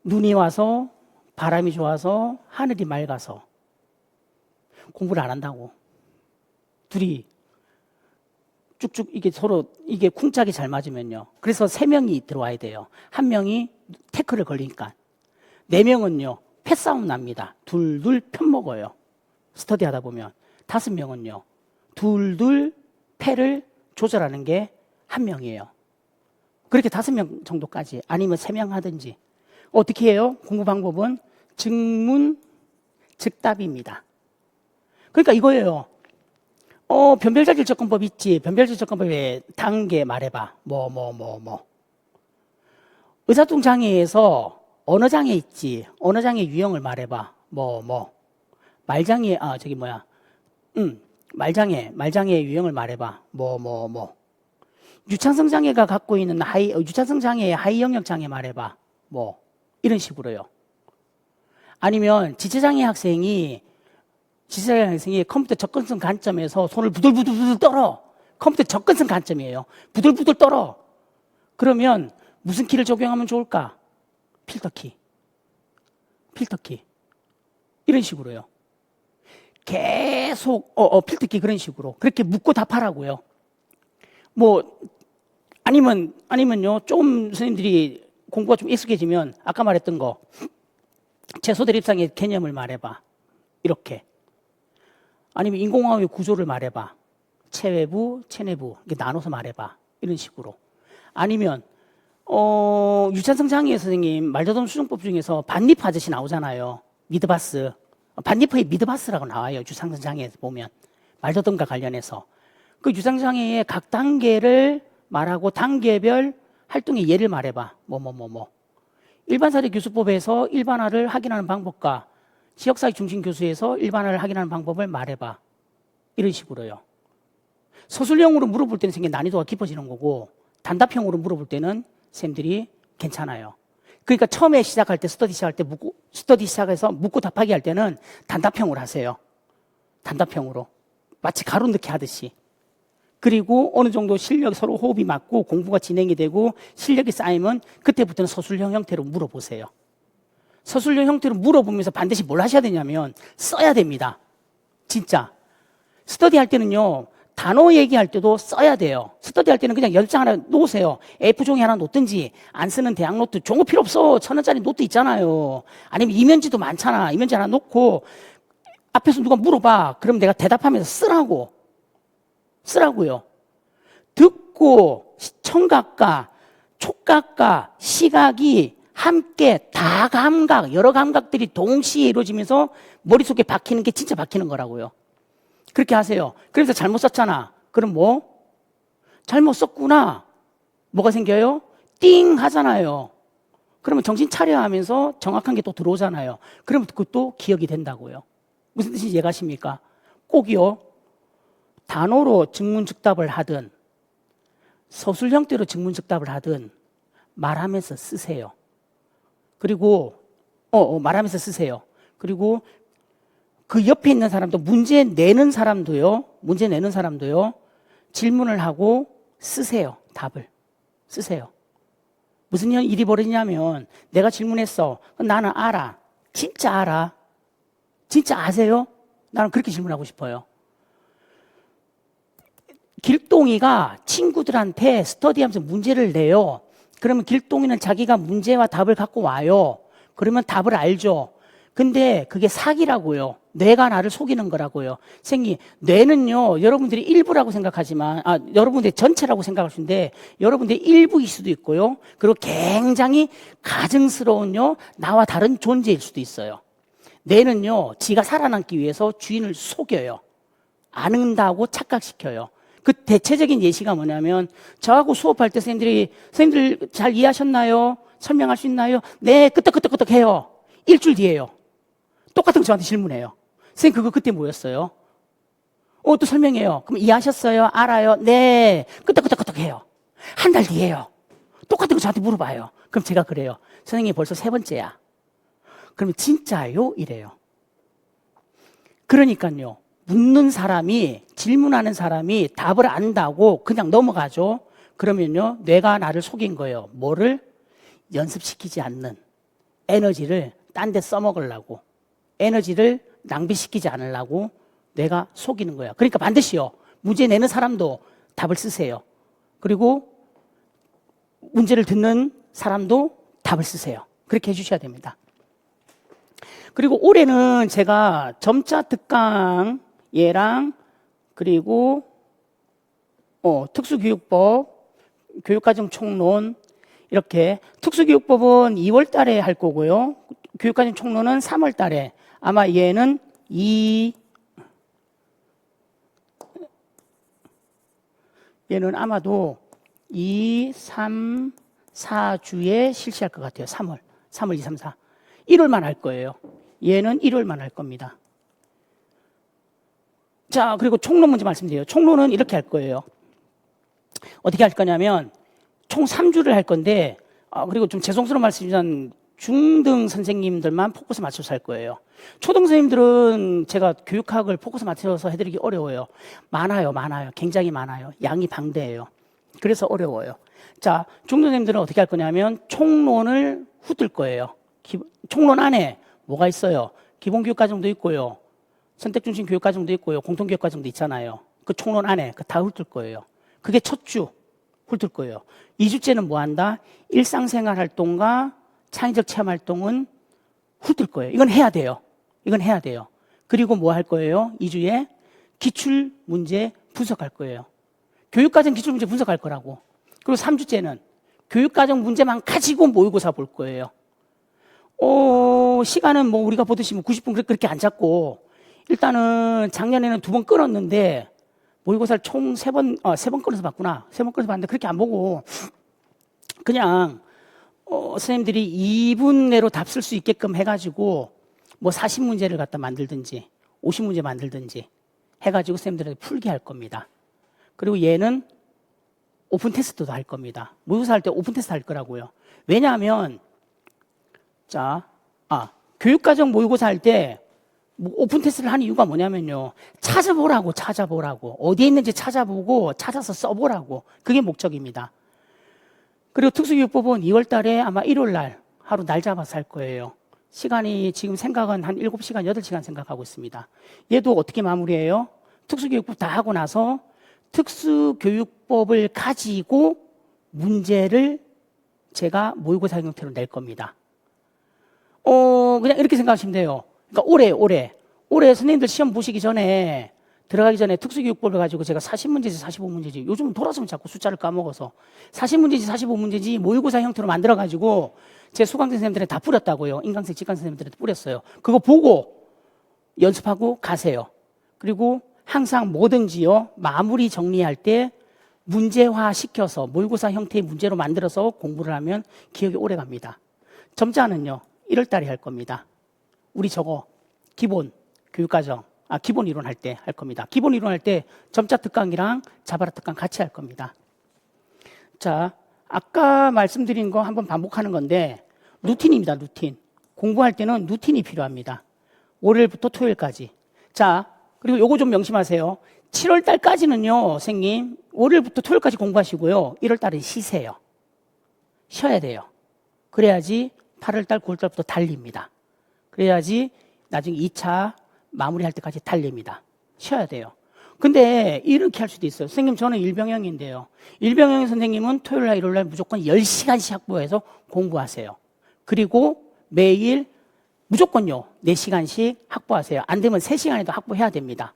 눈이 와서, 바람이 좋아서, 하늘이 맑아서 공부를 안 한다고. 둘이 쭉쭉 이게 서로 이게 쿵짝이 잘 맞으면요. 그래서 3명이 들어와야 돼요. 1명이 태클을 걸리니까. 4명은요. 패싸움 납니다. 둘 편먹어요. 스터디 하다 보면. 5명은요. 둘 패를 조절하는 게 1명이에요. 그렇게 5명 정도까지 아니면 3명 하든지. 어떻게 해요? 공부 방법은 즉문 즉답입니다. 그러니까 이거예요. 변별자질 접근법 있지. 변별자질 접근법의 단계 말해봐. 의사통 장애에서 언어 장애 있지. 언어 장애 유형을 말해봐. 말장애, 말장애 유형을 말해봐. 유창성 장애가 갖고 있는 유창성 장애의 하위 영역 장애 말해봐. 이런 식으로요. 아니면 지체장애 학생이 컴퓨터 접근성 관점에서 손을 부들부들 떨어. 컴퓨터 접근성 관점이에요. 부들부들 떨어. 그러면 무슨 키를 적용하면 좋을까? 필터키. 이런 식으로요. 계속, 필터키 그런 식으로. 그렇게 묻고 답하라고요. 아니면요, 좀 선생님들이 공부가 좀 익숙해지면 아까 말했던 거, 채소 대립상의 개념을 말해봐. 이렇게. 아니면 인공화학의 구조를 말해봐. 체외부, 체내부 이렇게 나눠서 말해봐. 이런 식으로. 아니면 유찬성 장애 선생님 말더듬 수정법 중에서 반니프 아저씨 나오잖아요. 미드바스. 반니프의 미드바스라고 나와요. 유창성 장애에서 보면. 말더듬과 관련해서. 그 유창성 장애의 각 단계를 말하고 단계별 활동의 예를 말해봐. 일반사례 교수법에서 일반화를 확인하는 방법과 지역사회 중심 교수에서 일반화를 확인하는 방법을 말해봐. 이런 식으로요. 서술형으로 물어볼 때는 생긴 난이도가 깊어지는 거고 단답형으로 물어볼 때는 쌤들이 괜찮아요. 그러니까 처음에 시작할 때 스터디 시작해서 묻고 답하기 할 때는 단답형으로 하세요. 단답형으로. 마치 가로 넣기 하듯이. 그리고 어느 정도 실력 서로 호흡이 맞고 공부가 진행이 되고 실력이 쌓이면 그때부터는 서술형 형태로 물어보세요. 서술형 형태로 물어보면서 반드시 뭘 하셔야 되냐면 써야 됩니다. 진짜. 스터디 할 때는요. 단어 얘기할 때도 써야 돼요. 스터디 할 때는 그냥 연장 하나 놓으세요. A4종이 하나 놓든지 안 쓰는 대학 노트. 종이 필요 없어. 1,000원짜리 노트 있잖아요. 아니면 이면지도 많잖아. 이면지 하나 놓고 앞에서 누가 물어봐. 그럼 내가 대답하면서 쓰라고요. 듣고 청각과 촉각과 시각이 함께 다 감각, 여러 감각들이 동시에 이루어지면서 머릿속에 박히는 게 진짜 박히는 거라고요. 그렇게 하세요. 그래서 잘못 썼잖아. 그럼 잘못 썼구나. 뭐가 생겨요? 띵 하잖아요. 그러면 정신 차려 하면서 정확한 게 또 들어오잖아요. 그러면 그것도 기억이 된다고요. 무슨 뜻인지 이해가십니까? 꼭이요. 단어로 즉문즉답을 하든 서술 형태로 즉문즉답을 하든 말하면서 쓰세요. 그리고 말하면서 쓰세요. 그리고 그 옆에 있는 사람도 문제 내는 사람도요. 질문을 하고 쓰세요. 답을 쓰세요. 무슨 일이 벌어지냐면 내가 질문했어. 나는 알아. 진짜 알아. 진짜 아세요? 나는 그렇게 질문하고 싶어요. 길동이가 친구들한테 스터디하면서 문제를 내요. 그러면 길동이는 자기가 문제와 답을 갖고 와요. 그러면 답을 알죠. 근데 그게 사기라고요. 뇌가 나를 속이는 거라고요. 선생님, 뇌는요, 여러분들이 일부라고 생각하지만, 여러분들이 전체라고 생각할 수 있는데, 여러분들이 일부일 수도 있고요. 그리고 굉장히 가증스러운요, 나와 다른 존재일 수도 있어요. 뇌는요, 지가 살아남기 위해서 주인을 속여요. 안는다고 착각시켜요. 그 대체적인 예시가 뭐냐면, 저하고 수업할 때 선생님들 잘 이해하셨나요? 설명할 수 있나요? 네, 끄떡끄떡끄떡 해요. 일주일 뒤에요. 똑같은 거 저한테 질문해요. 선생님, 그거 그때 뭐였어요? 또 설명해요. 그럼 이해하셨어요? 알아요? 네. 끄떡끄떡끄떡 해요. 한 달 뒤에요. 똑같은 거 저한테 물어봐요. 그럼 제가 그래요. 선생님, 벌써 세 번째야. 그러면 진짜요? 이래요. 그러니까요. 묻는 사람이, 질문하는 사람이 답을 안다고 그냥 넘어가죠. 그러면요, 뇌가 나를 속인 거예요. 뭐를? 연습시키지 않는 에너지를 딴 데 써먹으려고, 에너지를 낭비시키지 않으려고 뇌가 속이는 거야. 그러니까 반드시요, 문제 내는 사람도 답을 쓰세요. 그리고 문제를 듣는 사람도 답을 쓰세요. 그렇게 해주셔야 됩니다. 그리고 올해는 제가 점자 특강 얘랑 그리고 특수교육법, 교육과정 총론, 이렇게 특수교육법은 2월 달에 할 거고요. 교육과정 총론은 3월 달에, 아마 얘는 얘는 아마도 2, 3, 4주에 실시할 것 같아요. 3월 2, 3, 4. 1월만 할 거예요. 얘는 1월만 할 겁니다. 자, 그리고 총론 문제 말씀드려요. 총론은 이렇게 할 거예요. 어떻게 할 거냐면 총 3주를 할 건데, 그리고 좀 죄송스러운 말씀이지만 중등 선생님들만 포커스 맞춰서 할 거예요. 초등 선생님들은 제가 교육학을 포커스 맞춰서 해드리기 어려워요. 많아요. 굉장히 많아요. 양이 방대해요. 그래서 어려워요. 자, 중등 선생님들은 어떻게 할 거냐면 총론을 훑을 거예요. 총론 안에 뭐가 있어요? 기본교육과정도 있고요. 선택중심 교육과정도 있고요. 공통교육과정도 있잖아요. 그 총론 안에 다 훑을 거예요. 그게 첫 주 훑을 거예요. 2주째는 뭐 한다? 일상생활 활동과 창의적 체험 활동은 훑을 거예요. 이건 해야 돼요. 그리고 뭐 할 거예요? 2주에 기출 문제 분석할 거예요. 교육과정 기출 문제 분석할 거라고. 그리고 3주째는 교육과정 문제만 가지고 모의고사 볼 거예요. 시간은 뭐 우리가 보듯이 90분 그렇게 안 잡고, 일단은 작년에는 2번 끊었는데 모의고사를 총 3번 끊어서 봤구나. 3번 끊어서 봤는데 그렇게 안 보고 그냥 선생님들이 2분 내로 답 쓸 수 있게끔 해가지고 뭐 40문제를 갖다 만들든지 50문제 만들든지 해가지고 선생님들한테 풀게 할 겁니다. 그리고 얘는 오픈 테스트도 할 겁니다. 모의고사 할 때 오픈 테스트 할 거라고요. 왜냐하면 교육과정 모의고사 할 때 오픈 테스트를 하는 이유가 뭐냐면요, 찾아보라고. 어디에 있는지 찾아보고 찾아서 써보라고. 그게 목적입니다. 그리고 특수교육법은 2월 달에 아마 1월 날 하루 날 잡아서 할 거예요. 시간이 지금 생각은 한 7시간, 8시간 생각하고 있습니다. 얘도 어떻게 마무리해요? 특수교육법 다 하고 나서 특수교육법을 가지고 문제를 제가 모의고사 형태로 낼 겁니다. 그냥 이렇게 생각하시면 돼요. 그러니까 올해 선생님들 시험 보시기 전에, 들어가기 전에 특수교육법을 가지고 제가 40문제지 45문제지, 요즘은 돌아서면 자꾸 숫자를 까먹어서 40문제지 45문제지 모의고사 형태로 만들어가지고 제 수강생 선생님들한테 다 뿌렸다고요. 인강생, 직강 선생님들한테 뿌렸어요. 그거 보고 연습하고 가세요. 그리고 항상 뭐든지요, 마무리 정리할 때 문제화 시켜서 모의고사 형태의 문제로 만들어서 공부를 하면 기억이 오래 갑니다. 점자는요, 1월 달에 할 겁니다. 우리 저거 기본 교육과정, 기본 이론 할 때 할 겁니다. 기본 이론 할 때 점자 특강이랑 자바라 특강 같이 할 겁니다. 자, 아까 말씀드린 거 한번 반복하는 건데, 루틴입니다. 루틴. 공부할 때는 루틴이 필요합니다. 월요일부터 토요일까지. 자, 그리고 요거 좀 명심하세요. 7월 달까지는요, 선생님, 월요일부터 토요일까지 공부하시고요. 1월 달에 쉬세요. 쉬어야 돼요. 그래야지 8월달, 9월달부터 달립니다. 그래야지 나중에 2차 마무리할 때까지 달립니다. 쉬어야 돼요. 근데 이렇게 할 수도 있어요. 선생님, 저는 일병형인데요. 일병형 선생님은 토요일날, 일요일날 무조건 10시간씩 확보해서 공부하세요. 그리고 매일 무조건요, 4시간씩 확보하세요. 안 되면 3시간에도 확보해야 됩니다.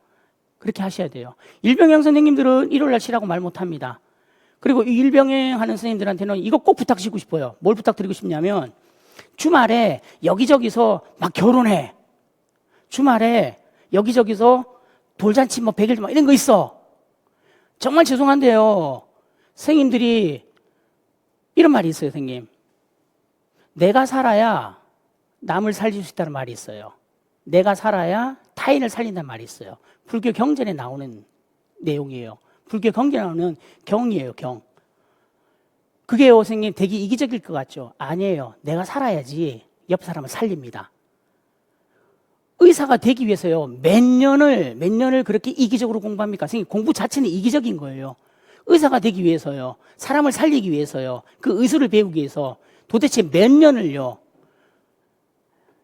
그렇게 하셔야 돼요. 일병형 선생님들은 일요일날 쉬라고 말 못합니다. 그리고 이 일병행 하는 선생님들한테는 이거 꼭 부탁드리고 싶어요. 뭘 부탁드리고 싶냐면 주말에 여기저기서 막 결혼해. 주말에 여기저기서 돌잔치 뭐 100일 막 이런 거 있어. 정말 죄송한데요. 선생님들이 이런 말이 있어요, 선생님. 내가 살아야 남을 살릴 수 있다는 말이 있어요. 내가 살아야 타인을 살린다는 말이 있어요. 불교 경전에 나오는 내용이에요. 불교 경전에 나오는 경이에요, 경. 그게요, 선생님, 되게 이기적일 것 같죠? 아니에요. 내가 살아야지 옆 사람을 살립니다. 의사가 되기 위해서요, 몇 년을 그렇게 이기적으로 공부합니까? 선생님, 공부 자체는 이기적인 거예요. 의사가 되기 위해서요, 사람을 살리기 위해서요, 그 의술을 배우기 위해서 도대체 몇 년을요,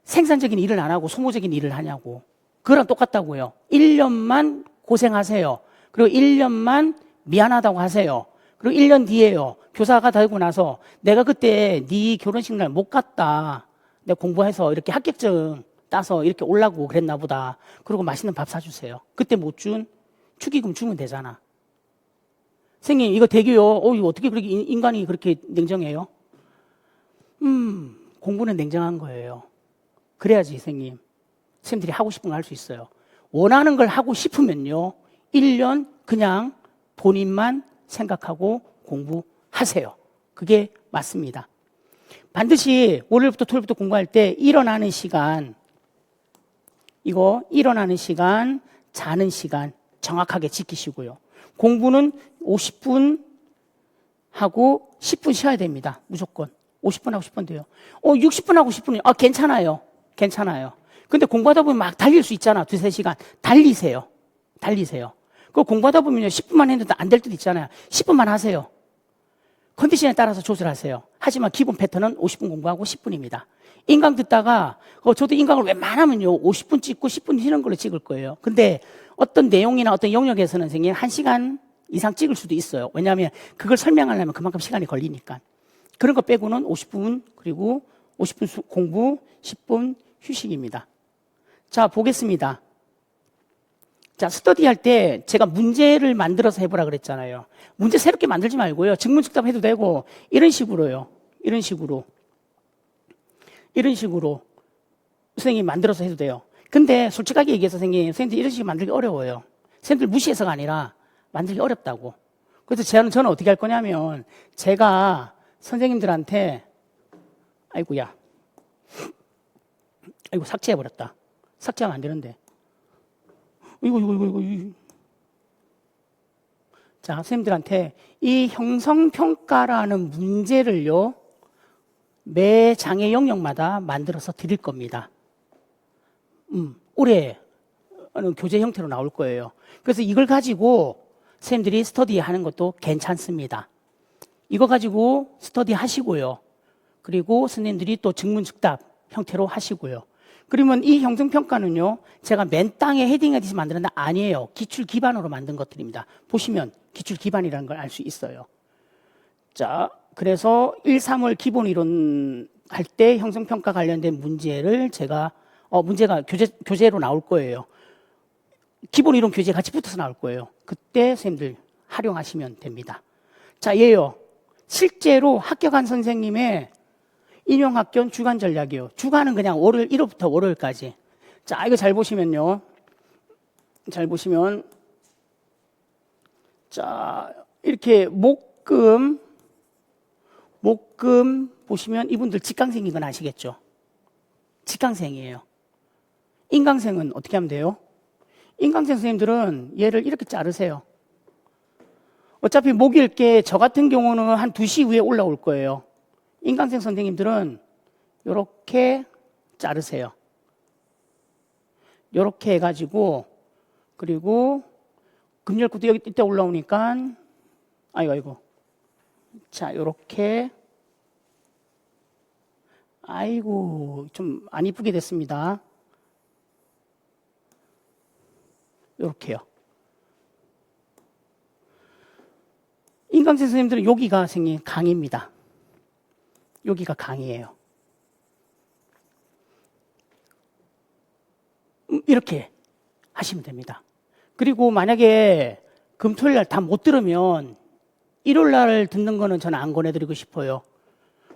생산적인 일을 안 하고 소모적인 일을 하냐고. 그거랑 똑같다고요. 1년만 고생하세요. 그리고 1년만 미안하다고 하세요. 그리고 1년 뒤에요, 교사가 되고 나서 내가 그때 네 결혼식 날 못 갔다. 내가 공부해서 이렇게 합격증 따서 이렇게 오려고 그랬나 보다. 그리고 맛있는 밥 사주세요. 그때 못 준 축의금 주면 되잖아. 선생님, 이거 되게요. 이거 어떻게 그렇게 인간이 그렇게 냉정해요? 공부는 냉정한 거예요. 그래야지, 선생님. 선생님들이 하고 싶은 걸 할 수 있어요. 원하는 걸 하고 싶으면요, 1년 그냥 본인만 생각하고 공부하세요. 그게 맞습니다. 반드시 월요일부터 토요일부터 공부할 때 일어나는 시간, 이거 일어나는 시간, 자는 시간 정확하게 지키시고요. 공부는 50분 하고 10분 쉬어야 됩니다. 무조건. 50분 하고 10분 돼요. 60분 하고 10분, 괜찮아요. 괜찮아요. 근데 공부하다 보면 막 달릴 수 있잖아. 2-3시간. 달리세요. 그 공부하다 보면요, 10분만 했는데 안 될 때도 있잖아요. 10분만 하세요. 컨디션에 따라서 조절하세요. 하지만 기본 패턴은 50분 공부하고 10분입니다. 인강 듣다가, 저도 인강을 웬만하면요, 50분 찍고 10분 쉬는 걸로 찍을 거예요. 근데 어떤 내용이나 어떤 영역에서는 선생님 1시간 이상 찍을 수도 있어요. 왜냐하면 그걸 설명하려면 그만큼 시간이 걸리니까. 그런 거 빼고는 50분, 그리고 50분 공부, 10분 휴식입니다. 자, 보겠습니다. 자, 스터디 할 때 제가 문제를 만들어서 해보라 그랬잖아요. 문제 새롭게 만들지 말고요, 증문즉답 해도 되고, 이런 식으로요. 이런 식으로 선생님이 만들어서 해도 돼요. 근데 솔직하게 얘기해서 선생님들 이런 식으로 만들기 어려워요. 선생님들 무시해서가 아니라 만들기 어렵다고. 그래서 저는 어떻게 할 거냐면, 제가 선생님들한테, 아이고 삭제해버렸다. 삭제하면 안 되는데. 이거. 자, 선생님들한테 이 형성평가라는 문제를요, 매 장애 영역마다 만들어서 드릴 겁니다. 올해 교재 형태로 나올 거예요. 그래서 이걸 가지고 선생님들이 스터디 하는 것도 괜찮습니다. 이거 가지고 스터디 하시고요. 그리고 선생님들이 또 증문즉답 형태로 하시고요. 그러면 이 형성평가는요, 제가 맨 땅에 헤딩해서 만드는 게 아니에요. 기출 기반으로 만든 것들입니다. 보시면 기출 기반이라는 걸 알 수 있어요. 자, 그래서 1, 3월 기본 이론 할 때 형성평가 관련된 문제를 제가, 문제가 교재로 나올 거예요. 기본 이론 교재 같이 붙어서 나올 거예요. 그때 선생님들 활용하시면 됩니다. 자, 얘요. 실제로 합격한 선생님의 인용학견 주간 전략이에요. 주간은 그냥 월요일 1호부터 월요일까지. 자, 이거 잘 보시면요. 자, 이렇게 목금 보시면 이분들 직강생인 건 아시겠죠? 직강생이에요. 인강생은 어떻게 하면 돼요? 인강생 선생님들은 얘를 이렇게 자르세요. 어차피 목요일께 저 같은 경우는 한 2시 후에 올라올 거예요. 인강생 선생님들은 이렇게 자르세요. 이렇게 해가지고, 그리고 금요일부터 이때 올라오니까, 아이고. 자, 이렇게 아이고, 좀 안 이쁘게 됐습니다. 이렇게요. 인강생 선생님들은 여기가 생긴 강입니다. 여기가 강이에요. 이렇게 하시면 됩니다. 그리고 만약에 금토일 날 다 못 들으면 일요일 날 듣는 거는 저는 안 권해드리고 싶어요.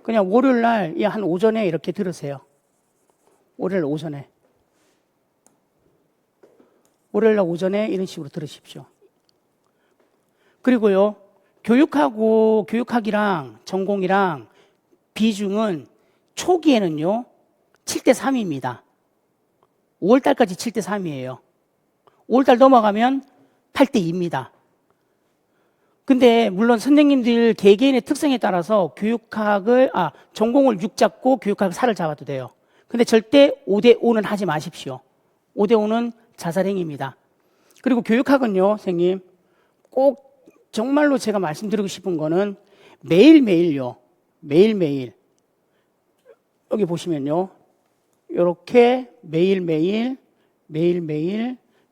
그냥 월요일 날 한 오전에 이렇게 들으세요. 월요일 오전에. 월요일 날 오전에 이런 식으로 들으십시오. 그리고요, 교육학이랑 전공이랑 비중은 초기에는요, 7대 3입니다. 5월달까지 7대 3이에요. 5월달 넘어가면 8대 2입니다. 근데 물론 선생님들 개개인의 특성에 따라서 전공을 6 잡고 교육학을 4를 잡아도 돼요. 근데 절대 5대 5는 하지 마십시오. 5대 5는 자살행위입니다. 그리고 교육학은요, 선생님, 꼭 정말로 제가 말씀드리고 싶은 거는 매일매일요, 매일매일. 여기 보시면요, 이렇게 매일매일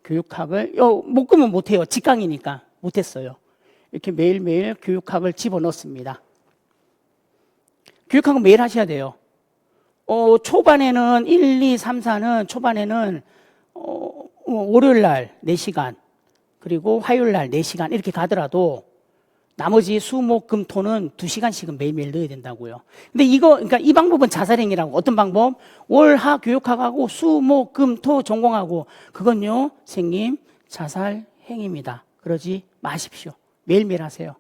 교육학을, 못 끄면 못해요. 직강이니까 못했어요. 이렇게 매일매일 교육학을 집어넣습니다. 교육학은 매일 하셔야 돼요. 초반에는 1, 2, 3, 4는 초반에는 월요일 날 4시간, 그리고 화요일 날 4시간 이렇게 가더라도 나머지 수, 목, 금, 토는 2시간씩은 매일매일 넣어야 된다고요. 근데 그러니까 이 방법은 자살행위라고. 어떤 방법? 월, 하, 교육학하고 수, 목, 금, 토 전공하고 그건요, 선생님, 자살행위입니다. 그러지 마십시오. 매일매일 하세요.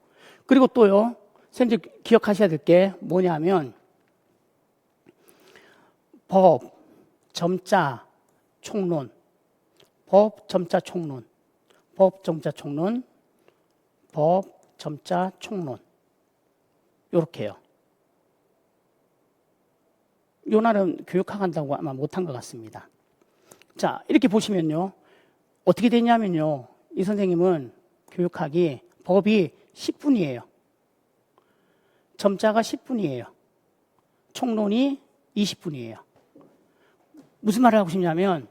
그리고 또요, 선생님 기억하셔야 될 게 뭐냐면 법, 점자, 총론. 법, 점자, 총론. 법, 점자, 총론. 법, 점자, 총론. 요렇게요. 요 날은 교육학 한다고 아마 못한 것 같습니다. 자, 이렇게 보시면요. 어떻게 되냐면요. 이 선생님은 교육학이 법이 10분이에요. 점자가 10분이에요. 총론이 20분이에요. 무슨 말을 하고 싶냐면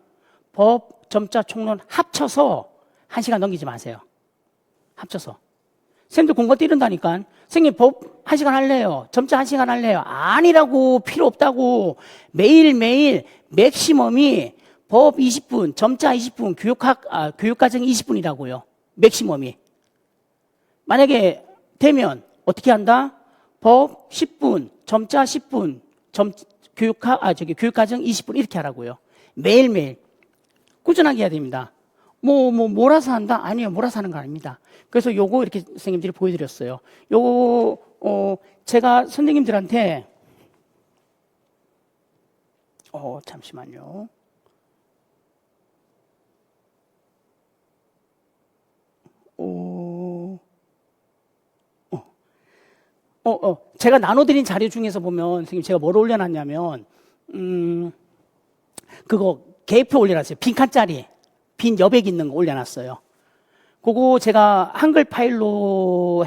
법, 점자, 총론 합쳐서 1시간 넘기지 마세요. 합쳐서. 선생님들 공부 뛰른다니까. 선생님 법 1시간 할래요. 점자 1시간 할래요. 아니라고, 필요 없다고. 매일매일 맥시멈이 법 20분, 점자 20분, 교육과정 20분이라고요. 맥시멈이. 만약에 되면 어떻게 한다? 법 10분, 점자 10분, 교육과정 20분 이렇게 하라고요. 매일매일. 꾸준하게 해야 됩니다. 몰아서 한다? 아니요, 몰아서 하는 거 아닙니다. 그래서 요거 이렇게 선생님들이 보여드렸어요. 요거, 제가 선생님들한테, 잠시만요. 제가 나눠드린 자료 중에서 보면, 선생님 제가 뭘 올려놨냐면, 그거 계표 올려놨어요. 빈칸짜리. 빈 여백 있는 거 올려놨어요. 그거 제가 한글 파일로도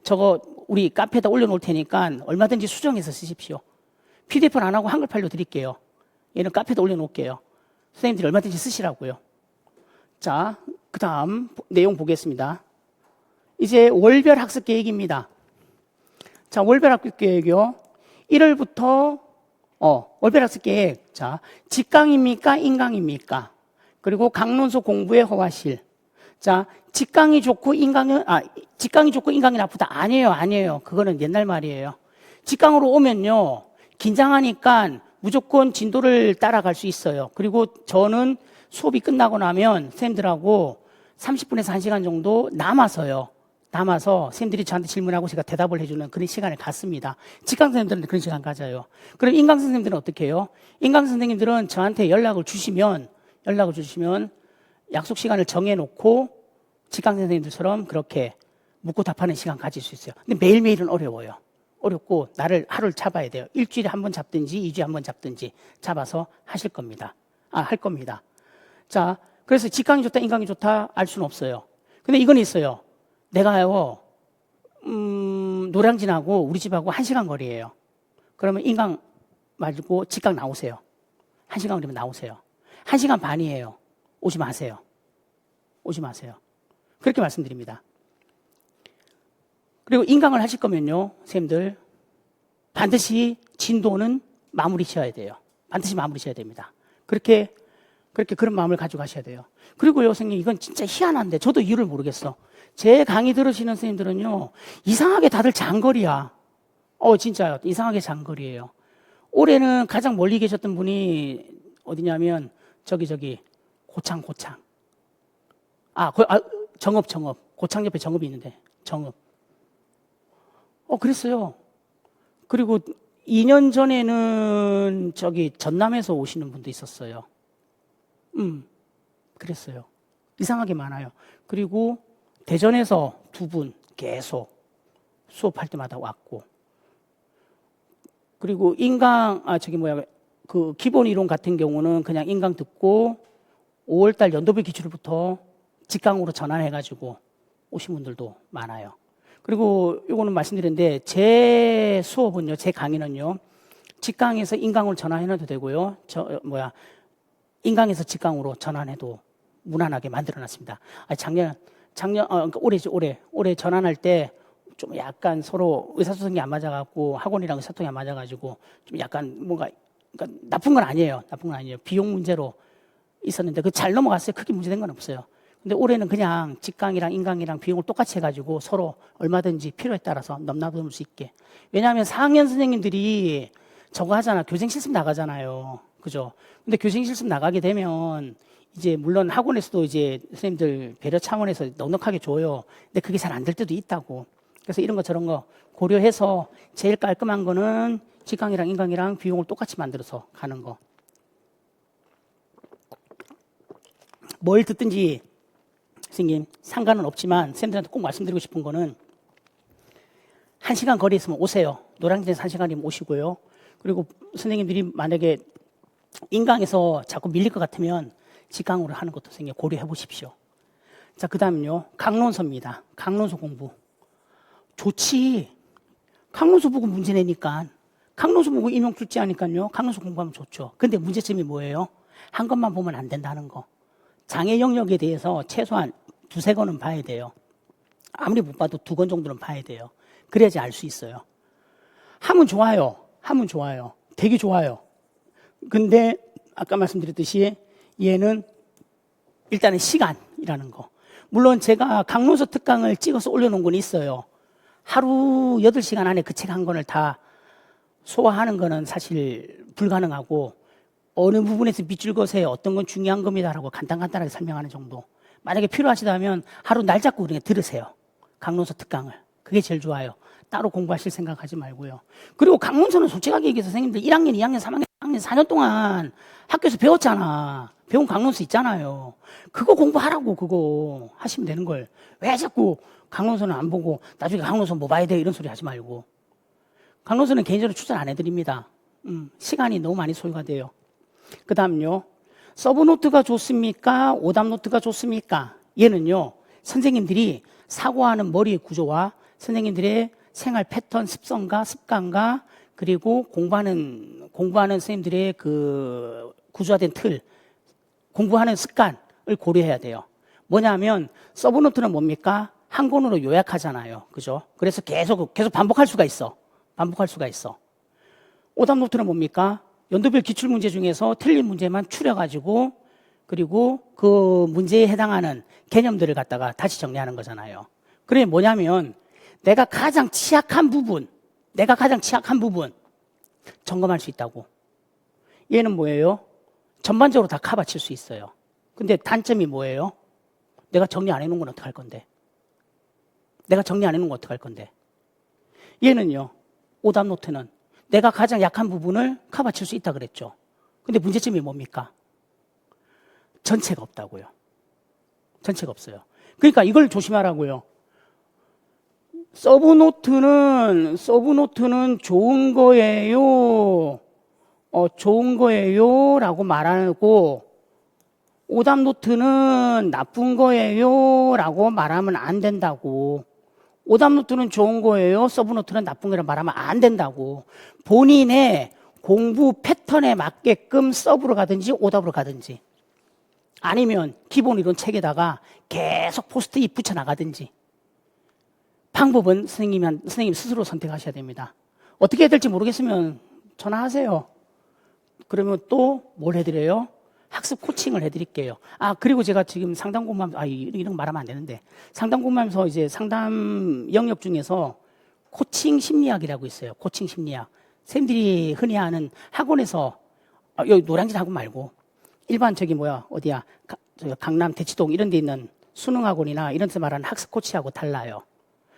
저거 우리 카페에다 올려놓을 테니까 얼마든지 수정해서 쓰십시오. PDF는 안 하고 한글 파일로 드릴게요. 얘는 카페에다 올려놓을게요. 선생님들이 얼마든지 쓰시라고요. 자, 그 다음 내용 보겠습니다. 이제 월별 학습 계획입니다. 자, 월별 학습 계획이요. 1월부터 월별 학습 계획. 자, 직강입니까? 인강입니까? 그리고 강론서 공부의 허가실. 자, 직강이 좋고 인강이 나쁘다. 아니에요. 그거는 옛날 말이에요. 직강으로 오면요, 긴장하니까 무조건 진도를 따라갈 수 있어요. 그리고 저는 수업이 끝나고 나면 선생님들하고 30분에서 1시간 정도 남아서 선생님들이 저한테 질문하고 제가 대답을 해주는 그런 시간을 갖습니다. 직강 선생님들은 그런 시간 가져요. 그럼 인강 선생님들은 어떻게 해요? 인강 선생님들은 저한테 연락을 주시면 약속 시간을 정해놓고 직강 선생님들처럼 그렇게 묻고 답하는 시간 가질 수 있어요. 근데 매일매일은 어려워요. 어렵고 하루를 잡아야 돼요. 일주일에 한 번 잡든지 2주에 한 번 잡든지 잡아서 할 겁니다. 자, 그래서 직강이 좋다, 인강이 좋다 알 수는 없어요. 근데 이건 있어요. 내가요, 노량진하고 우리 집하고 1시간 거리예요. 그러면 인강 말고 직강 나오세요. 1시간 걸리면 나오세요. 1시간 반이에요. 오지 마세요. 오지 마세요. 그렇게 말씀드립니다. 그리고 인강을 하실 거면요, 선생님들, 반드시 진도는 마무리 지어야 돼요. 반드시 마무리 지어야 됩니다. 그렇게 그런 마음을 가지고 가셔야 돼요. 그리고요, 선생님, 이건 진짜 희한한데, 저도 이유를 모르겠어. 제 강의 들으시는 선생님들은요, 이상하게 다들 장거리야. 진짜요. 이상하게 장거리예요. 올해는 가장 멀리 계셨던 분이 어디냐면, 고창. 정읍. 고창 옆에 정읍이 있는데, 정읍. 그랬어요. 그리고 2년 전에는 전남에서 오시는 분도 있었어요. 그랬어요. 이상하게 많아요. 그리고 대전에서 2분 계속 수업할 때마다 왔고. 그리고 기본 이론 같은 경우는 그냥 인강 듣고 5월달 연도별 기출부터 직강으로 전환해가지고 오신 분들도 많아요. 그리고 이거는 말씀드렸는데, 제 수업은요, 제 강의는요, 직강에서 인강으로 전환해도 되고요, 인강에서 직강으로 전환해도 무난하게 만들어 놨습니다. 그러니까 올해 전환할 때 좀 약간 서로 의사소통이 안 맞아갖고, 학원이랑 의사소통이 안 맞아가지고, 좀 약간 그러니까 나쁜 건 아니에요. 비용 문제로 있었는데, 잘 넘어갔어요. 크게 문제된 건 없어요. 근데 올해는 그냥 직강이랑 인강이랑 비용을 똑같이 해가지고 서로 얼마든지 필요에 따라서 넘나들 수 있게. 왜냐하면 4학년 선생님들이 저거 하잖아. 교생 실습 나가잖아요. 그죠? 근데 교생 실습 나가게 되면 이제 물론 학원에서도 이제 선생님들 배려 차원에서 넉넉하게 줘요. 근데 그게 잘 안 될 때도 있다고. 그래서 이런 거 저런 거 고려해서 제일 깔끔한 거는 직강이랑 인강이랑 비용을 똑같이 만들어서 가는 거. 뭘 듣든지 선생님 상관은 없지만 선생님들한테 꼭 말씀드리고 싶은 거는 1시간 거리에 있으면 오세요. 노량진에서 1시간이면 오시고요. 그리고 선생님들이 만약에 인강에서 자꾸 밀릴 것 같으면 직강으로 하는 것도 선생님 고려해 보십시오. 자, 그 다음은요, 강론서입니다. 강론서 공부. 좋지. 강론서 보고 문제 내니까. 강론서 보고 인용 출제하니까요, 강론서 공부하면 좋죠. 근데 문제점이 뭐예요? 한 것만 보면 안 된다는 거. 장애 영역에 대해서 최소한 2-3권은 봐야 돼요. 아무리 못 봐도 2권 정도는 봐야 돼요. 그래야지 알 수 있어요. 하면 좋아요. 되게 좋아요. 근데 아까 말씀드렸듯이 얘는 일단은 시간이라는 거. 물론 제가 강론서 특강을 찍어서 올려놓은 건 있어요. 하루 8시간 안에 그 책 한 권을 다 소화하는 거는 사실 불가능하고, 어느 부분에서 밑줄 거세요, 어떤 건 중요한 겁니다라고 간단하게 설명하는 정도. 만약에 필요하시다면 하루 날 잡고 그냥 들으세요. 강론서 특강을. 그게 제일 좋아요. 따로 공부하실 생각하지 말고요. 그리고 강론서는 솔직하게 얘기해서 선생님들 1학년, 2학년, 3학년, 4학년 4년 동안 학교에서 배웠잖아. 배운 강론서 있잖아요. 그거 공부하라고. 그거 하시면 되는 걸. 왜 자꾸 강론서는 안 보고 나중에 강론서 뭐 봐야 돼 이런 소리 하지 말고. 강론서는 개인적으로 추천 안 해드립니다. 시간이 너무 많이 소요가 돼요. 그 다음요, 서브노트가 좋습니까? 오답노트가 좋습니까? 얘는요, 선생님들이 사고하는 머리의 구조와 선생님들의 생활 패턴, 습관과 그리고 공부하는 선생님들의 그 구조화된 틀, 공부하는 습관을 고려해야 돼요. 뭐냐면 서브노트는 뭡니까? 한 권으로 요약하잖아요. 그죠? 그래서 계속 반복할 수가 있어. 오답노트는 뭡니까? 연도별 기출문제 중에서 틀린 문제만 추려가지고, 그리고 그 문제에 해당하는 개념들을 갖다가 다시 정리하는 거잖아요. 그게 뭐냐면 내가 가장 취약한 부분 점검할 수 있다고. 얘는 뭐예요? 전반적으로 다 커버칠 수 있어요. 근데 단점이 뭐예요? 내가 정리 안 해놓은 건 어떡할 건데? 얘는요, 오답노트는 내가 가장 약한 부분을 커버칠 수 있다 그랬죠. 근데 문제점이 뭡니까? 전체가 없다고요. 전체가 없어요. 그러니까 이걸 조심하라고요. 서브노트는 좋은 거예요 라고 말하고, 오답노트는 나쁜 거예요 라고 말하면 안 된다고. 오답노트는 좋은 거예요, 서브노트는 나쁜 거라 말하면 안 된다고. 본인의 공부 패턴에 맞게끔 서브로 가든지 오답으로 가든지, 아니면 기본 이론 책에다가 계속 포스트잇 붙여나가든지, 방법은 선생님 스스로 선택하셔야 됩니다. 어떻게 해야 될지 모르겠으면 전화하세요. 그러면 또 뭘 해드려요? 학습 코칭을 해드릴게요. 그리고 제가 지금 상담 공부하면서, 이런 거 말하면 안 되는데, 상담 공부하면서 이제 상담 영역 중에서 코칭 심리학이라고 있어요. 코칭 심리학. 선생님들이 흔히 아는 학원에서, 여기 노량진 학원 말고, 일반 강남 대치동 이런 데 있는 수능학원이나 이런 데서 말하는 학습 코치하고 달라요.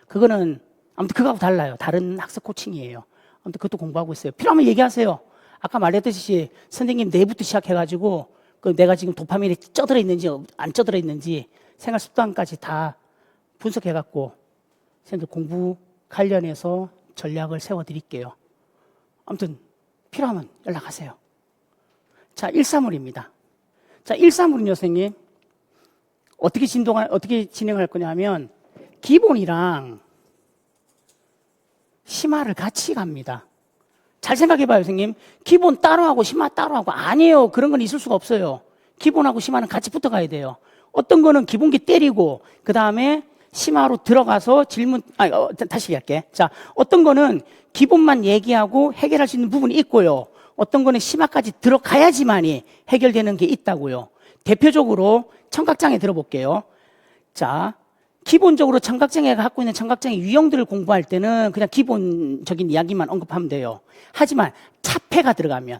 그거는, 아무튼 그거하고 달라요. 다른 학습 코칭이에요. 아무튼 그것도 공부하고 있어요. 필요하면 얘기하세요. 아까 말했듯이 선생님 내부터 시작해가지고, 내가 지금 도파민이 쪄들어 있는지 안 쪄들어 있는지 생활 습관까지 다 분석해갖고 선생님들 공부 관련해서 전략을 세워드릴게요. 아무튼 필요하면 연락하세요. 자, 1사물입니다. 자, 1사물은요, 선생님 어떻게 진행할 거냐면 기본이랑 심화를 같이 갑니다. 잘 생각해봐요, 선생님. 기본 따로 하고 심화 따로 하고. 아니에요. 그런 건 있을 수가 없어요. 기본하고 심화는 같이 붙어가야 돼요. 어떤 거는 기본기 때리고 그 다음에 심화로 들어가서 다시 얘기할게. 자, 어떤 거는 기본만 얘기하고 해결할 수 있는 부분이 있고요. 어떤 거는 심화까지 들어가야지만이 해결되는 게 있다고요. 대표적으로 청각장애 들어볼게요. 자, 기본적으로 청각장애가 갖고 있는 청각장애 유형들을 공부할 때는 그냥 기본적인 이야기만 언급하면 돼요. 하지만 차폐라는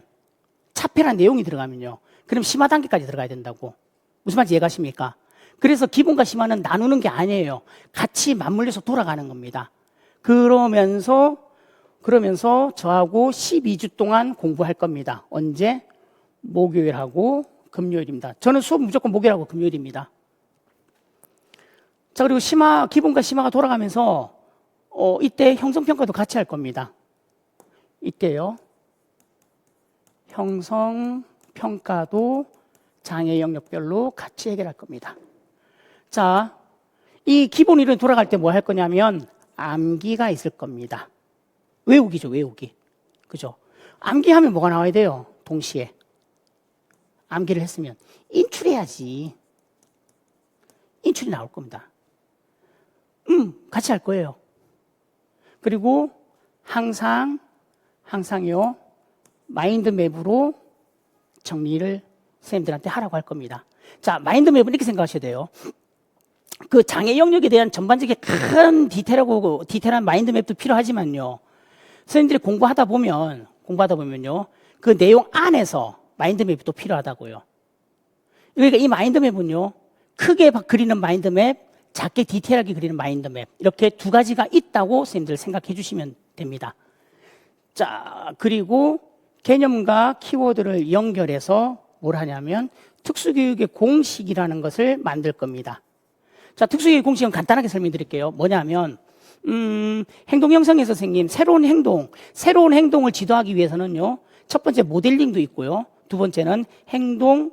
내용이 들어가면요, 그럼 심화 단계까지 들어가야 된다고. 무슨 말인지 이해가십니까? 그래서 기본과 심화는 나누는 게 아니에요. 같이 맞물려서 돌아가는 겁니다. 그러면서 저하고 12주 동안 공부할 겁니다. 언제? 목요일하고 금요일입니다. 저는 수업 무조건 목요일하고 금요일입니다. 자, 그리고 기본과 심화가 돌아가면서, 이때 형성평가도 같이 할 겁니다. 이때요. 형성평가도 장애 영역별로 같이 해결할 겁니다. 자, 이 기본 이론이 돌아갈 때 뭐 할 거냐면, 암기가 있을 겁니다. 외우기죠, 외우기. 그죠? 암기하면 뭐가 나와야 돼요? 동시에. 암기를 했으면. 인출해야지. 인출이 나올 겁니다. 같이 할 거예요. 그리고 항상요, 마인드맵으로 정리를 선생님들한테 하라고 할 겁니다. 자, 마인드맵은 이렇게 생각하셔야 돼요. 그 장애 영역에 대한 전반적인 큰 디테일한 마인드맵도 필요하지만요, 선생님들이 공부하다 보면요, 그 내용 안에서 마인드맵이 또 필요하다고요. 그러니까 이 마인드맵은요, 크게 그리는 마인드맵, 작게 디테일하게 그리는 마인드맵, 이렇게 두 가지가 있다고 선생님들 생각해 주시면 됩니다. 자, 그리고 개념과 키워드를 연결해서 뭘 하냐면 특수교육의 공식이라는 것을 만들 겁니다. 자, 특수교육 공식은 간단하게 설명드릴게요. 뭐냐면 행동 형성에서 선생님 새로운 행동을 지도하기 위해서는요, 첫 번째 모델링도 있고요, 두 번째는 행동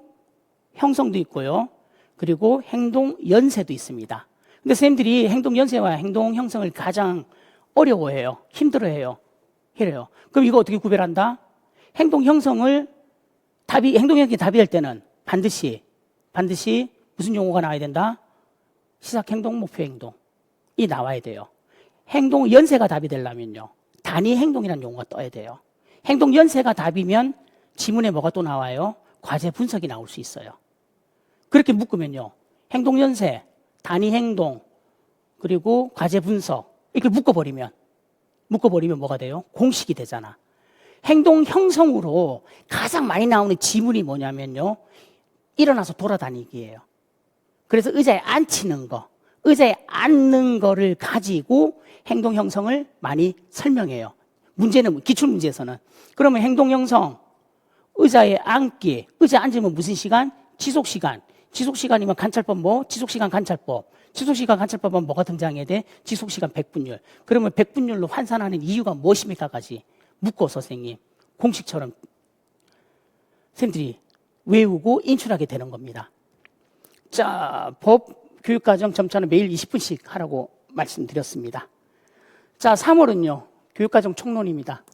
형성도 있고요, 그리고 행동 연세도 있습니다. 근데 선생님들이 행동 연세와 행동 형성을 가장 어려워해요. 힘들어해요. 이래요. 그럼 이거 어떻게 구별한다? 행동 형성이 답이 될 때는 반드시 무슨 용어가 나와야 된다? 시작 행동, 목표 행동이 나와야 돼요. 행동 연세가 답이 되려면요, 단위 행동이라는 용어가 떠야 돼요. 행동 연세가 답이면 지문에 뭐가 또 나와요? 과제 분석이 나올 수 있어요. 그렇게 묶으면요, 행동 연세, 단위 행동, 그리고 과제 분석, 이렇게 묶어버리면 뭐가 돼요? 공식이 되잖아. 행동 형성으로 가장 많이 나오는 지문이 뭐냐면요, 일어나서 돌아다니기예요. 그래서 의자에 앉히는 거를 가지고 행동 형성을 많이 설명해요. 기출문제에서는. 그러면 행동 형성, 의자에 앉기, 의자에 앉으면 무슨 시간? 지속시간이면 관찰법 지속시간은 뭐가 등장해야 돼? 지속시간 100분율. 그러면 100분율로 환산하는 이유가 무엇입니까?까지 묶어서 선생님 공식처럼 선생님들이 외우고 인출하게 되는 겁니다. 자, 법 교육과정 점차는 매일 20분씩 하라고 말씀드렸습니다. 자, 3월은요. 교육과정 총론입니다.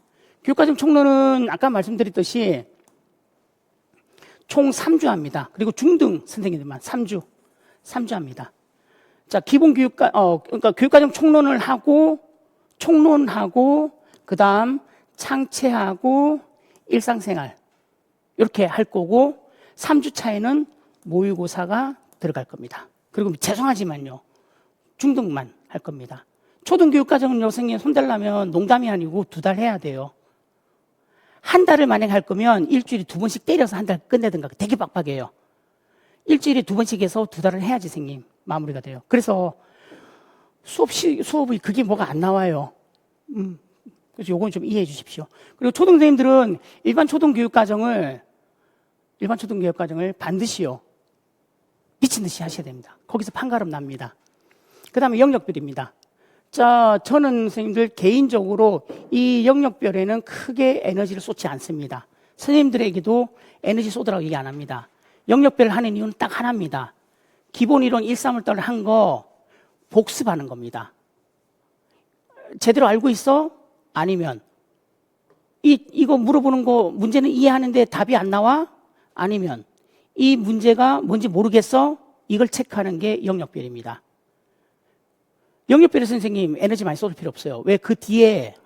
교육과정 총론은 아까 말씀드렸듯이 총 3주 합니다. 그리고 중등 선생님들만 3주 합니다. 자, 그러니까 교육과정 총론하고, 그 다음 창체하고 일상생활. 이렇게 할 거고, 3주 차에는 모의고사가 들어갈 겁니다. 그리고 죄송하지만요. 중등만 할 겁니다. 초등교육과정은 선생님 손대려면 농담이 아니고 2달 해야 돼요. 한 달을 만약에 할 거면 일주일에 2번씩 때려서 한 달 끝내든가 되게 빡빡해요. 일주일에 2번씩 해서 2달을 해야지 선생님 마무리가 돼요. 그래서 수업이 그게 뭐가 안 나와요. 그래서 요건 좀 이해해 주십시오. 그리고 초등생님들은 일반 초등교육과정을 반드시요. 미친 듯이 하셔야 됩니다. 거기서 판가름 납니다. 그 다음에 영역별입니다. 자, 저는 선생님들 개인적으로 이 영역별에는 크게 에너지를 쏟지 않습니다. 선생님들에게도 에너지 쏟으라고 얘기 안 합니다. 영역별 하는 이유는 딱 하나입니다. 기본이론 1, 3월달 한 거 복습하는 겁니다. 제대로 알고 있어? 아니면 이거 물어보는 거 문제는 이해하는데 답이 안 나와? 아니면 이 문제가 뭔지 모르겠어? 이걸 체크하는 게 영역별입니다. 영역별의 선생님 에너지 많이 쏟을 필요 없어요.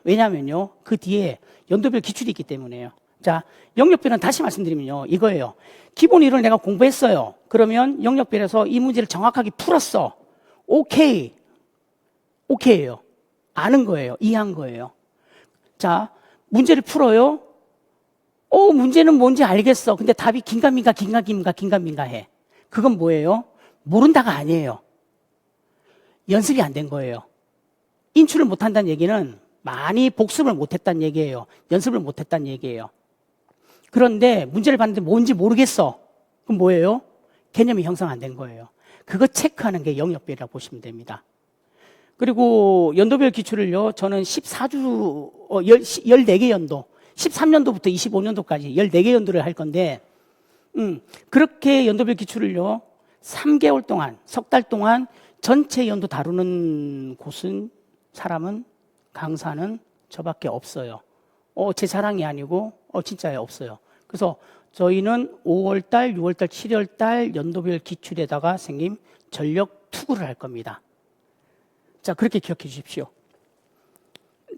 왜냐면요. 그 뒤에 연도별 기출이 있기 때문에요. 자, 영역별은 다시 말씀드리면요. 이거예요. 기본 이론을 내가 공부했어요. 그러면 영역별에서 이 문제를 정확하게 풀었어. 오케이예요. 아는 거예요. 이해한 거예요. 자, 문제를 풀어요. 문제는 뭔지 알겠어. 근데 답이 긴가민가 해. 그건 뭐예요? 모른다가 아니에요. 연습이 안 된 거예요. 인출을 못한다는 얘기는 많이 복습을 못했다는 얘기예요. 연습을 못했다는 얘기예요. 그런데 문제를 봤는데 뭔지 모르겠어. 그럼 뭐예요? 개념이 형성 안 된 거예요. 그거 체크하는 게 영역별이라고 보시면 됩니다. 그리고 연도별 기출을요, 저는 14개 연도, 13년도부터 25년도까지 14개 연도를 할 건데, 그렇게 연도별 기출을요, 3개월 동안, 석 달 동안 전체 연도 다루는 강사는 저밖에 없어요. 제 자랑이 아니고, 진짜요, 없어요. 그래서 저희는 5월달, 6월달, 7월달 연도별 기출에다가 선생님 전력 투구를 할 겁니다. 자, 그렇게 기억해 주십시오.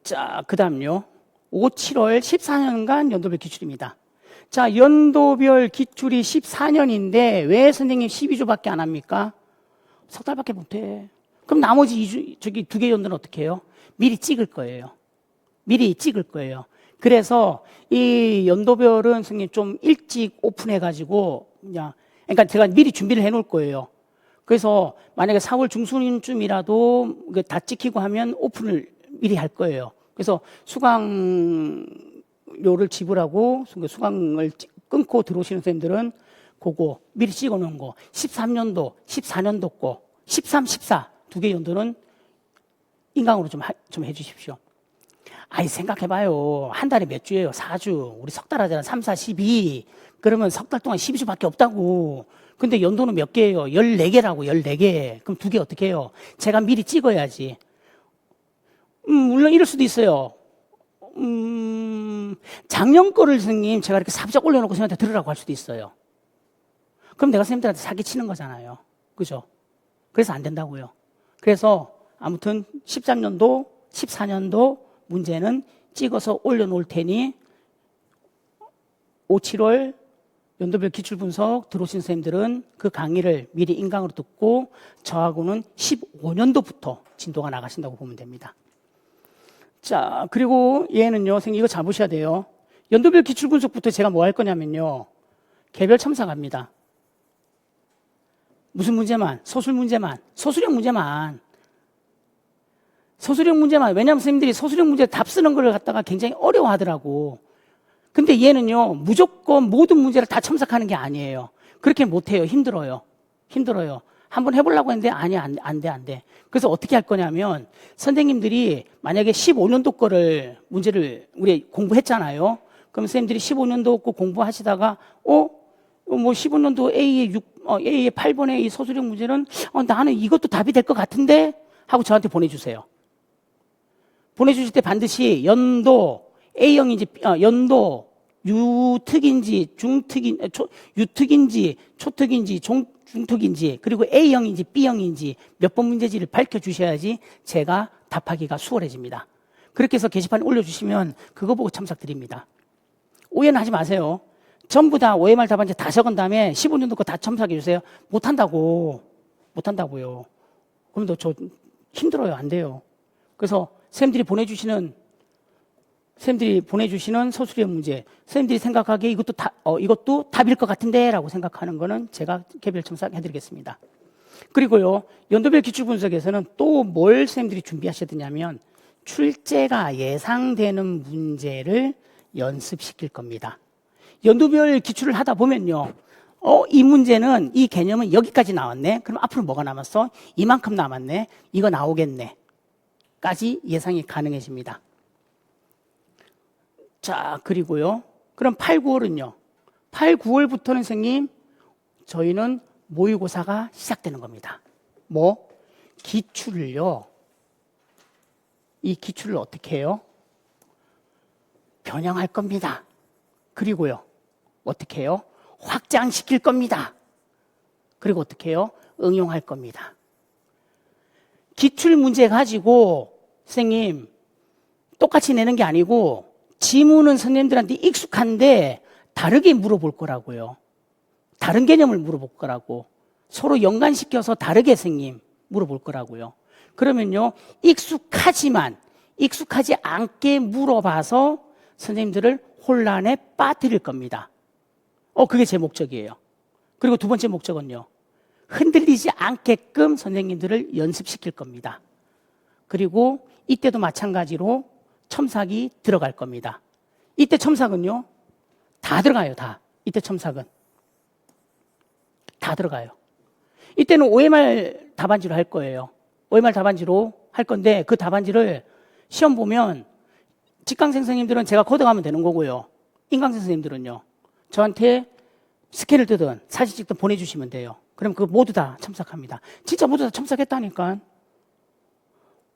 자, 그 다음요. 5, 7월 14년간 연도별 기출입니다. 자, 연도별 기출이 14년인데 왜 선생님 12주밖에 안 합니까? 석 달밖에 못 해. 그럼 나머지 2개 연도는 어떻게 해요? 미리 찍을 거예요. 그래서 이 연도별은 선생님 좀 일찍 오픈해가지고 그러니까 제가 미리 준비를 해놓을 거예요. 그래서 만약에 4월 중순쯤이라도 다 찍히고 하면 오픈을 미리 할 거예요. 그래서 수강료를 지불하고 수강을 끊고 들어오시는 선생님들은 그거 미리 찍어 놓은 거 13년도, 14년도 거 13, 14 두 개 연도는 인강으로 좀 해주십시오. 생각해봐요. 한 달에 몇 주예요? 4주. 우리 석 달 하잖아. 3, 4, 12. 그러면 석 달 동안 12주밖에 없다고. 근데 연도는 몇 개예요? 14개라고, 14개. 그럼 2개 어떻게 해요? 제가 미리 찍어야지. 물론 이럴 수도 있어요. 작년 거를 선생님 제가 이렇게 사부작 올려놓고 선생님한테 들으라고 할 수도 있어요. 그럼 내가 선생님들한테 사기치는 거잖아요. 그죠? 그래서 안 된다고요. 그래서 아무튼 13년도, 14년도 문제는 찍어서 올려놓을 테니 5, 7월 연도별 기출분석 들어오신 선생님들은 그 강의를 미리 인강으로 듣고 저하고는 15년도부터 진도가 나가신다고 보면 됩니다. 자, 그리고 얘는요, 선생님 이거 잘 보셔야 돼요. 연도별 기출분석부터 제가 뭐 할 거냐면요, 개별 첨삭합니다. 무슨 문제만? 소수령 문제만. 왜냐하면 선생님들이 소수령 문제 답 쓰는 걸 갖다가 굉장히 어려워하더라고. 근데 얘는요, 무조건 모든 문제를 다 첨삭하는 게 아니에요. 그렇게 못해요. 힘들어요. 한번 해보려고 했는데, 안 돼. 그래서 어떻게 할 거냐면, 선생님들이 만약에 15년도 거를 문제를 우리 공부했잖아요. 그럼 선생님들이 15년도 거 공부하시다가, 15년도 A의 8번의 이 소수령 문제는, 나는 이것도 답이 될 것 같은데? 하고 저한테 보내주세요. 보내주실 때 반드시 연도 A형인지 연도 유특인지 유특인지 초특인지 중특인지 그리고 A형인지 B형인지 몇 번 문제지를 밝혀주셔야지 제가 답하기가 수월해집니다. 그렇게 해서 게시판에 올려주시면 그거 보고 첨삭드립니다. 오해는 하지 마세요. 전부 다 OMR 답안지 다 적은 다음에 15년도 거 다 첨삭해 주세요. 못한다고요. 그럼 저 힘들어요. 안 돼요. 그래서 선생님들이 보내주시는 서술형 문제, 선생님들이 생각하기에 이것도 답일 것 같은데 라고 생각하는 거는 제가 개별 첨삭해 드리겠습니다. 그리고요, 연도별 기출분석에서는 또 뭘 선생님들이 준비하셔야 되냐면 출제가 예상되는 문제를 연습시킬 겁니다. 연도별 기출을 하다 보면요, 이 문제는, 이 개념은 여기까지 나왔네. 그럼 앞으로 뭐가 남았어? 이만큼 남았네. 이거 나오겠네. 까지 예상이 가능해집니다. 자, 그리고요. 그럼 8, 9월은요. 8, 9월부터는 선생님, 저희는 모의고사가 시작되는 겁니다. 기출을요. 이 기출을 어떻게 해요? 변형할 겁니다. 그리고요. 어떻게 해요? 확장시킬 겁니다. 그리고 어떻게 해요? 응용할 겁니다. 기출 문제 가지고 선생님 똑같이 내는 게 아니고 지문은 선생님들한테 익숙한데 다르게 물어볼 거라고요. 다른 개념을 물어볼 거라고. 서로 연관시켜서 다르게 선생님 물어볼 거라고요. 그러면요, 익숙하지 않게 물어봐서 선생님들을 혼란에 빠뜨릴 겁니다. 그게 제 목적이에요. 그리고 두 번째 목적은요, 흔들리지 않게끔 선생님들을 연습시킬 겁니다. 그리고 이때도 마찬가지로 첨삭이 들어갈 겁니다. 이때 첨삭은요, 다 들어가요, 다. 이때 첨삭은. 다 들어가요. 이때는 OMR 답안지로 할 거예요. OMR 답안지로 할 건데 그 답안지를 시험 보면 직강생 선생님들은 제가 코딩하면 되는 거고요. 인강생 선생님들은요, 저한테 스캔을 뜨든 사진 찍든 보내주시면 돼요. 그럼 그거 모두 다 첨삭합니다. 진짜 모두 다 첨삭했다니까.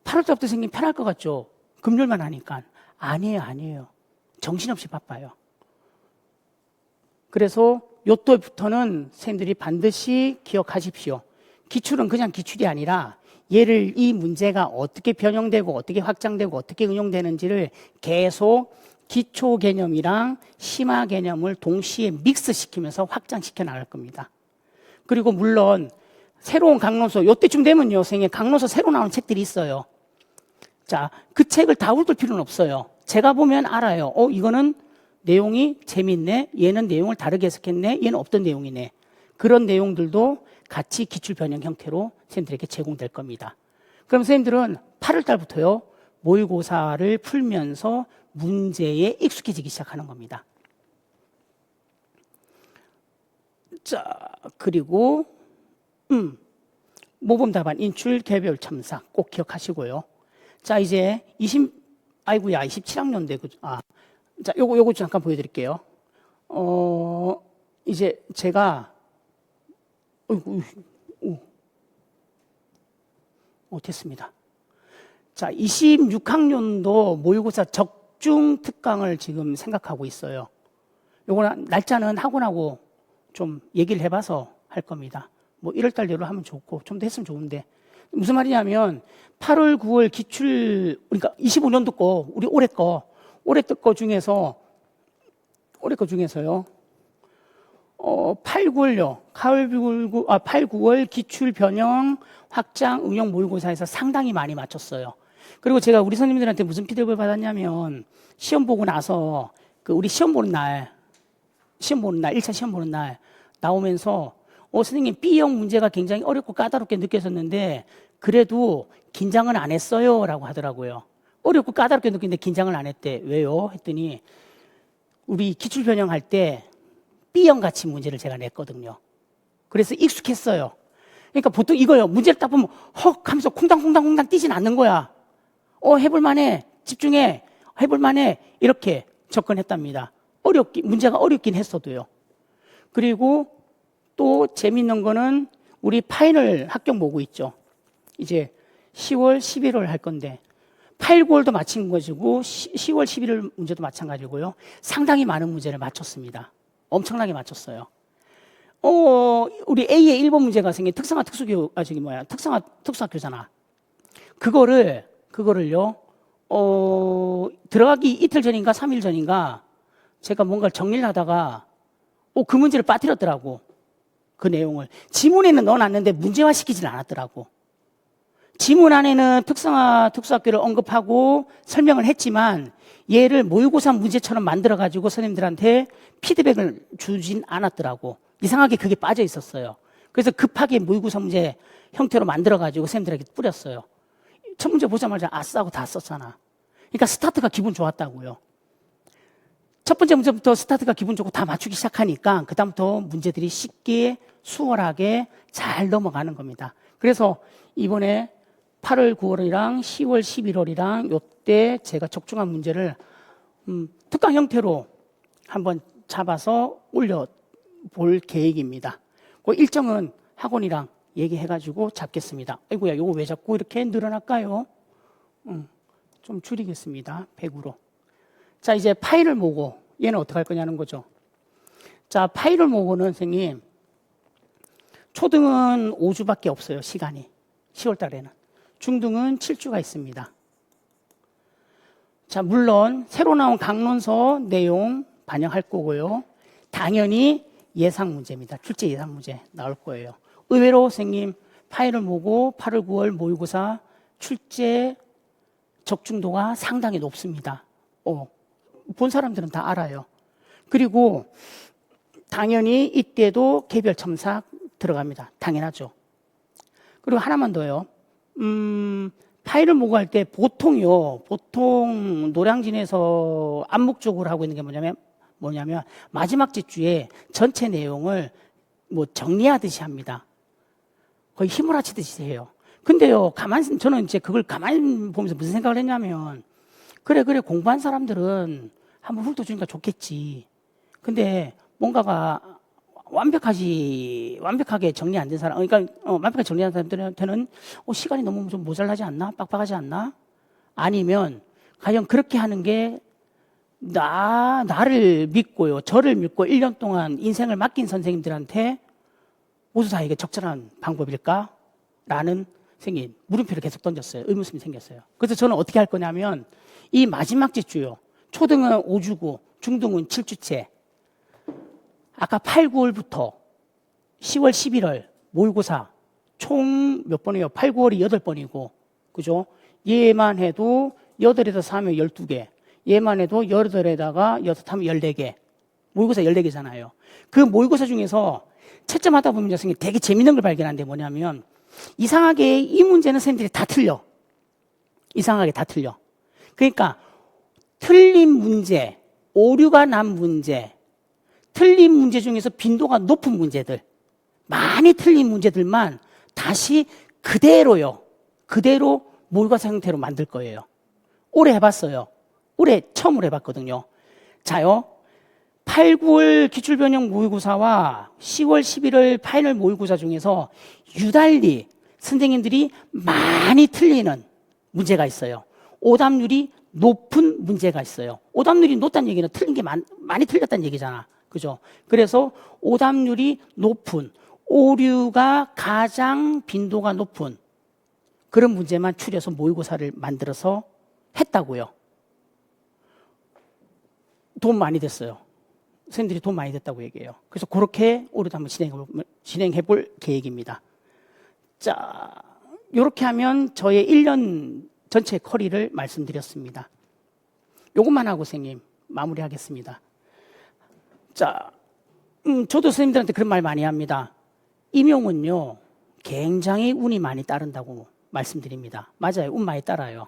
8월달부터 선생님 편할 것 같죠? 금요일만 하니까. 아니에요. 정신없이 바빠요. 그래서 요때부터는 선생님들이 반드시 기억하십시오. 기출은 그냥 기출이 아니라 이 문제가 어떻게 변형되고 어떻게 확장되고 어떻게 응용되는지를 계속 기초 개념이랑 심화 개념을 동시에 믹스시키면서 확장시켜 나갈 겁니다. 그리고 물론 새로운 강론서, 요때쯤 되면요, 선생님 강론서 새로 나오는 책들이 있어요. 자, 그 책을 다 훑을 필요는 없어요. 제가 보면 알아요. 이거는 내용이 재밌네. 얘는 내용을 다르게 해석했네. 얘는 없던 내용이네. 그런 내용들도 같이 기출 변형 형태로 선생님들에게 제공될 겁니다. 그럼 선생님들은 8월 달부터요, 모의고사를 풀면서 문제에 익숙해지기 시작하는 겁니다. 자, 그리고 모범 답안 인출 개별 첨삭 꼭 기억하시고요. 자, 이제 27학년대 자, 요거 잠깐 보여드릴게요. 이제 제가 됐습니다. 자, 26학년도 모의고사 적중 특강을 지금 생각하고 있어요. 요거는 날짜는 학원하고 좀 얘기를 해봐서 할 겁니다. 1월달 내로 하면 좋고 좀 더 했으면 좋은데, 무슨 말이냐면 8월 9월 기출, 그러니까 25년도 거, 우리 올해 거 중에서요 8, 9월요 8, 9월 기출 변형 확장 응용 모의고사에서 상당히 많이 맞췄어요. 그리고 제가 우리 선생님들한테 무슨 피드백을 받았냐면, 시험 보고 나서 우리 시험 보는 날 1차 시험 보는 날 나오면서 선생님 B형 문제가 굉장히 어렵고 까다롭게 느껴졌는데 그래도 긴장은 안 했어요 라고 하더라고요. 어렵고 까다롭게 느꼈는데 긴장을 안 했대. 왜요? 했더니 우리 기출 변형할 때 B형 같이 문제를 제가 냈거든요. 그래서 익숙했어요. 그러니까 보통 이거요, 문제를 딱 보면 헉 하면서 콩당콩당 뛰진 않는 거야. 해볼만해, 집중해, 해볼만해, 이렇게 접근했답니다. 문제가 어렵긴 했어도요. 그리고 또 재밌는 거는 우리 파이널 합격 모고 있죠. 이제 10월, 11월 할 건데 8, 9월도 마찬가지고 10월, 11월 문제도 마찬가지고요. 상당히 많은 문제를 맞췄습니다. 엄청나게 맞췄어요. 우리 A의 1번 문제가 생긴 특성화 특수교육, 특성화 특수학교잖아. 그거를요, 들어가기 이틀 전인가 3일 전인가 제가 뭔가를 정리를 하다가 그 문제를 빠뜨렸더라고. 그 내용을. 지문에는 넣어놨는데 문제화 시키질 않았더라고. 지문 안에는 특성화 특수학교를 언급하고 설명을 했지만 얘를 모의고사 문제처럼 만들어가지고 선생님들한테 피드백을 주진 않았더라고. 이상하게 그게 빠져 있었어요. 그래서 급하게 모의고사 문제 형태로 만들어가지고 선생님들에게 뿌렸어요. 첫 문제 보자마자 아싸 하고 다 썼잖아. 그러니까 스타트가 기분 좋았다고요. 첫 번째 문제부터 스타트가 기분 좋고 다 맞추기 시작하니까 그다음부터 문제들이 쉽게 수월하게 잘 넘어가는 겁니다. 그래서 이번에 8월, 9월이랑 10월, 11월이랑 요때 제가 적중한 문제를 특강 형태로 한번 잡아서 올려볼 계획입니다. 그 일정은 학원이랑 얘기해가지고 잡겠습니다. 아이고야, 요거 왜 자꾸 이렇게 늘어날까요? 좀 줄이겠습니다. 100으로. 자, 이제 파일을 모고 얘는 어떻게 할 거냐는 거죠. 자, 파일을 모고는 선생님 초등은 5주밖에 없어요. 시간이. 10월 달에는. 중등은 7주가 있습니다. 자, 물론 새로 나온 강론서 내용 반영할 거고요. 당연히 예상 문제입니다. 출제 예상 문제 나올 거예요. 의외로 선생님 파일을 모고 8월, 9월 모의고사 출제 적중도가 상당히 높습니다. 본 사람들은 다 알아요. 그리고 당연히 이때도 개별 첨삭 들어갑니다. 당연하죠. 그리고 하나만 더요. 파일을 모고 할 때 보통 노량진에서 암묵적으로 하고 있는 게 뭐냐면 마지막 주에 전체 내용을 정리하듯이 합니다. 거의 힘을 합치듯이 해요. 근데요, 저는 이제 그걸 가만히 보면서 무슨 생각을 했냐면, 그래, 공부한 사람들은 한번 훑어주니까 좋겠지. 근데 뭔가가 완벽하게 정리 안 된 사람, 그러니까 완벽하게 정리한 사람들한테는 시간이 너무 좀 모자라지 않나? 빡빡하지 않나? 아니면 과연 그렇게 하는 게 나를 믿고요, 저를 믿고 1년 동안 인생을 맡긴 선생님들한테 모두 다 이게 적절한 방법일까? 라는 생긴 물음표를 계속 던졌어요. 의문심이 생겼어요. 그래서 저는 어떻게 할 거냐면 이 마지막 주요, 초등은 5주고 중등은 7주째, 아까 8, 9월부터 10월, 11월 모의고사 총 몇 번이에요? 8, 9월이 8번이고, 그죠? 얘만 해도 8에서 4면 12개, 얘만 해도 8에다가 6하면 14개, 모의고사 14개잖아요. 그 모의고사 중에서 채점하다 보면 선생님 되게 재밌는 걸 발견한데 뭐냐면, 이상하게 이 문제는 선생님들이 다 틀려. 이상하게 다 틀려. 그러니까 틀린 문제, 오류가 난 문제, 틀린 문제 중에서 빈도가 높은 문제들, 많이 틀린 문제들만 다시 그대로 모의고사 형태로 만들 거예요. 올해 해봤어요. 올해 처음으로 해봤거든요. 자요, 8, 9월 기출변형 모의고사와 10월, 11월 파이널 모의고사 중에서 유달리 선생님들이 많이 틀리는 문제가 있어요. 오답률이 높은 문제가 있어요. 오답률이 높다는 얘기는 틀린 게 많이 틀렸다는 얘기잖아. 그죠? 그래서 오답률이 높은, 오류가 가장 빈도가 높은 그런 문제만 추려서 모의고사를 만들어서 했다고요. 돈 많이 됐어요. 선생님들이 돈 많이 됐다고 얘기해요. 그래서 그렇게 올해도 한번 진행해 볼 계획입니다. 자, 이렇게 하면 저의 1년 전체 커리를 말씀드렸습니다. 요것만 하고 선생님 마무리하겠습니다. 자, 저도 선생님들한테 그런 말 많이 합니다. 임용은요, 굉장히 운이 많이 따른다고 말씀드립니다. 맞아요. 운 많이 따라요.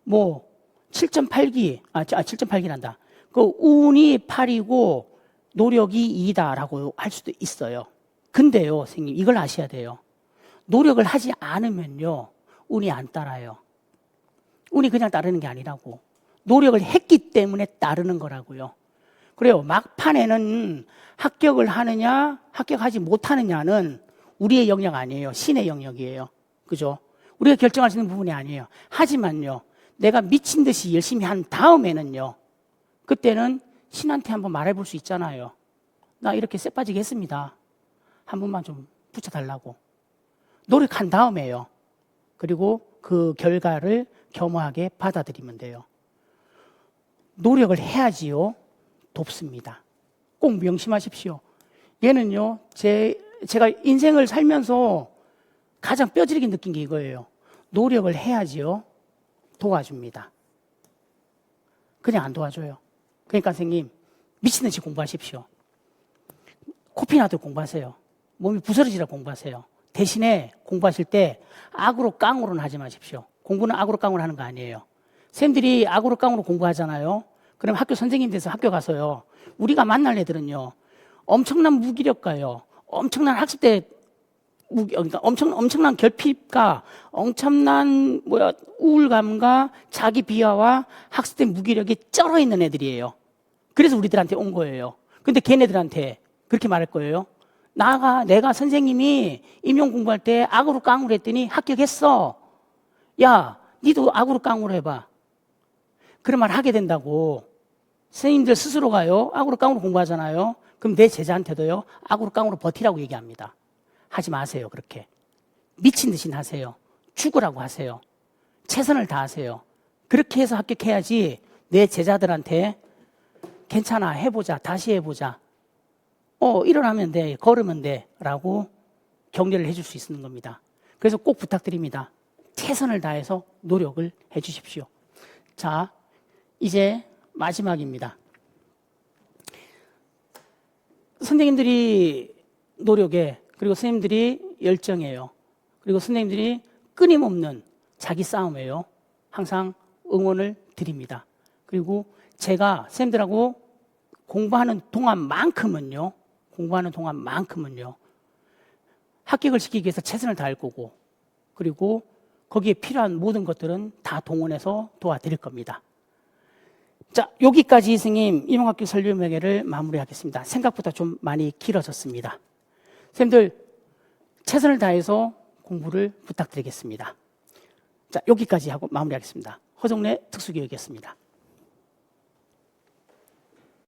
7.8기란다. 그 운이 8이고 노력이 2다라고 할 수도 있어요. 근데요, 선생님, 이걸 아셔야 돼요. 노력을 하지 않으면요, 운이 안 따라요. 운이 그냥 따르는 게 아니라고. 노력을 했기 때문에 따르는 거라고요. 그래요. 막판에는 합격을 하느냐, 합격하지 못하느냐는 우리의 영역 아니에요. 신의 영역이에요. 그죠? 우리가 결정할 수 있는 부분이 아니에요. 하지만요, 내가 미친 듯이 열심히 한 다음에는요, 그때는 신한테 한번 말해볼 수 있잖아요. 나 이렇게 쎄 빠지게 했습니다. 한 번만 좀 붙여달라고. 노력한 다음에요. 그리고 그 결과를 겸허하게 받아들이면 돼요. 노력을 해야지요, 돕습니다. 꼭 명심하십시오. 얘는요, 제가 인생을 살면서 가장 뼈저리게 느낀 게 이거예요. 노력을 해야지요, 도와줍니다. 그냥 안 도와줘요. 그러니까 선생님, 미친듯이 공부하십시오. 코피 나도 공부하세요. 몸이 부스러지라 공부하세요. 대신에 공부하실 때 악으로 깡으로는 하지 마십시오. 공부는 악으로 깡으로 하는 거 아니에요. 선생님들이 악으로 깡으로 공부하잖아요. 그럼 학교 선생님 돼서 학교 가서요, 우리가 만날 애들은요, 엄청난 무기력가요, 엄청난 학습대 그러니까 엄청난 결핍과 엄청난 우울감과 자기 비하와 학습된 무기력이 쩔어 있는 애들이에요. 그래서 우리들한테 온 거예요. 근데 걔네들한테 그렇게 말할 거예요. 내가 선생님이 임용 공부할 때 악으로 깡으로 했더니 합격했어. 야, 니도 악으로 깡으로 해봐. 그런 말 하게 된다고. 선생님들 스스로가요, 악으로 깡으로 공부하잖아요. 그럼 내 제자한테도요, 악으로 깡으로 버티라고 얘기합니다. 하지 마세요, 그렇게. 미친 듯이 하세요. 죽으라고 하세요. 최선을 다하세요. 그렇게 해서 합격해야지 내 제자들한테 괜찮아, 해보자, 다시 해보자. 일어나면 돼, 걸으면 돼, 라고 격려를 해줄 수 있는 겁니다. 그래서 꼭 부탁드립니다. 최선을 다해서 노력을 해 주십시오. 자, 이제 마지막입니다. 선생님들이 노력에, 그리고 선생님들이 열정이에요. 그리고 선생님들이 끊임없는 자기 싸움이에요. 항상 응원을 드립니다. 그리고 제가 선생님들하고 공부하는 동안만큼은요, 합격을 시키기 위해서 최선을 다할 거고, 그리고 거기에 필요한 모든 것들은 다 동원해서 도와드릴 겁니다. 자, 여기까지 선생님 임용합격 설명회를 마무리하겠습니다. 생각보다 좀 많이 길어졌습니다. 선생님들 최선을 다해서 공부를 부탁드리겠습니다. 자, 여기까지 하고 마무리하겠습니다. 허정래 특수교육이었습니다.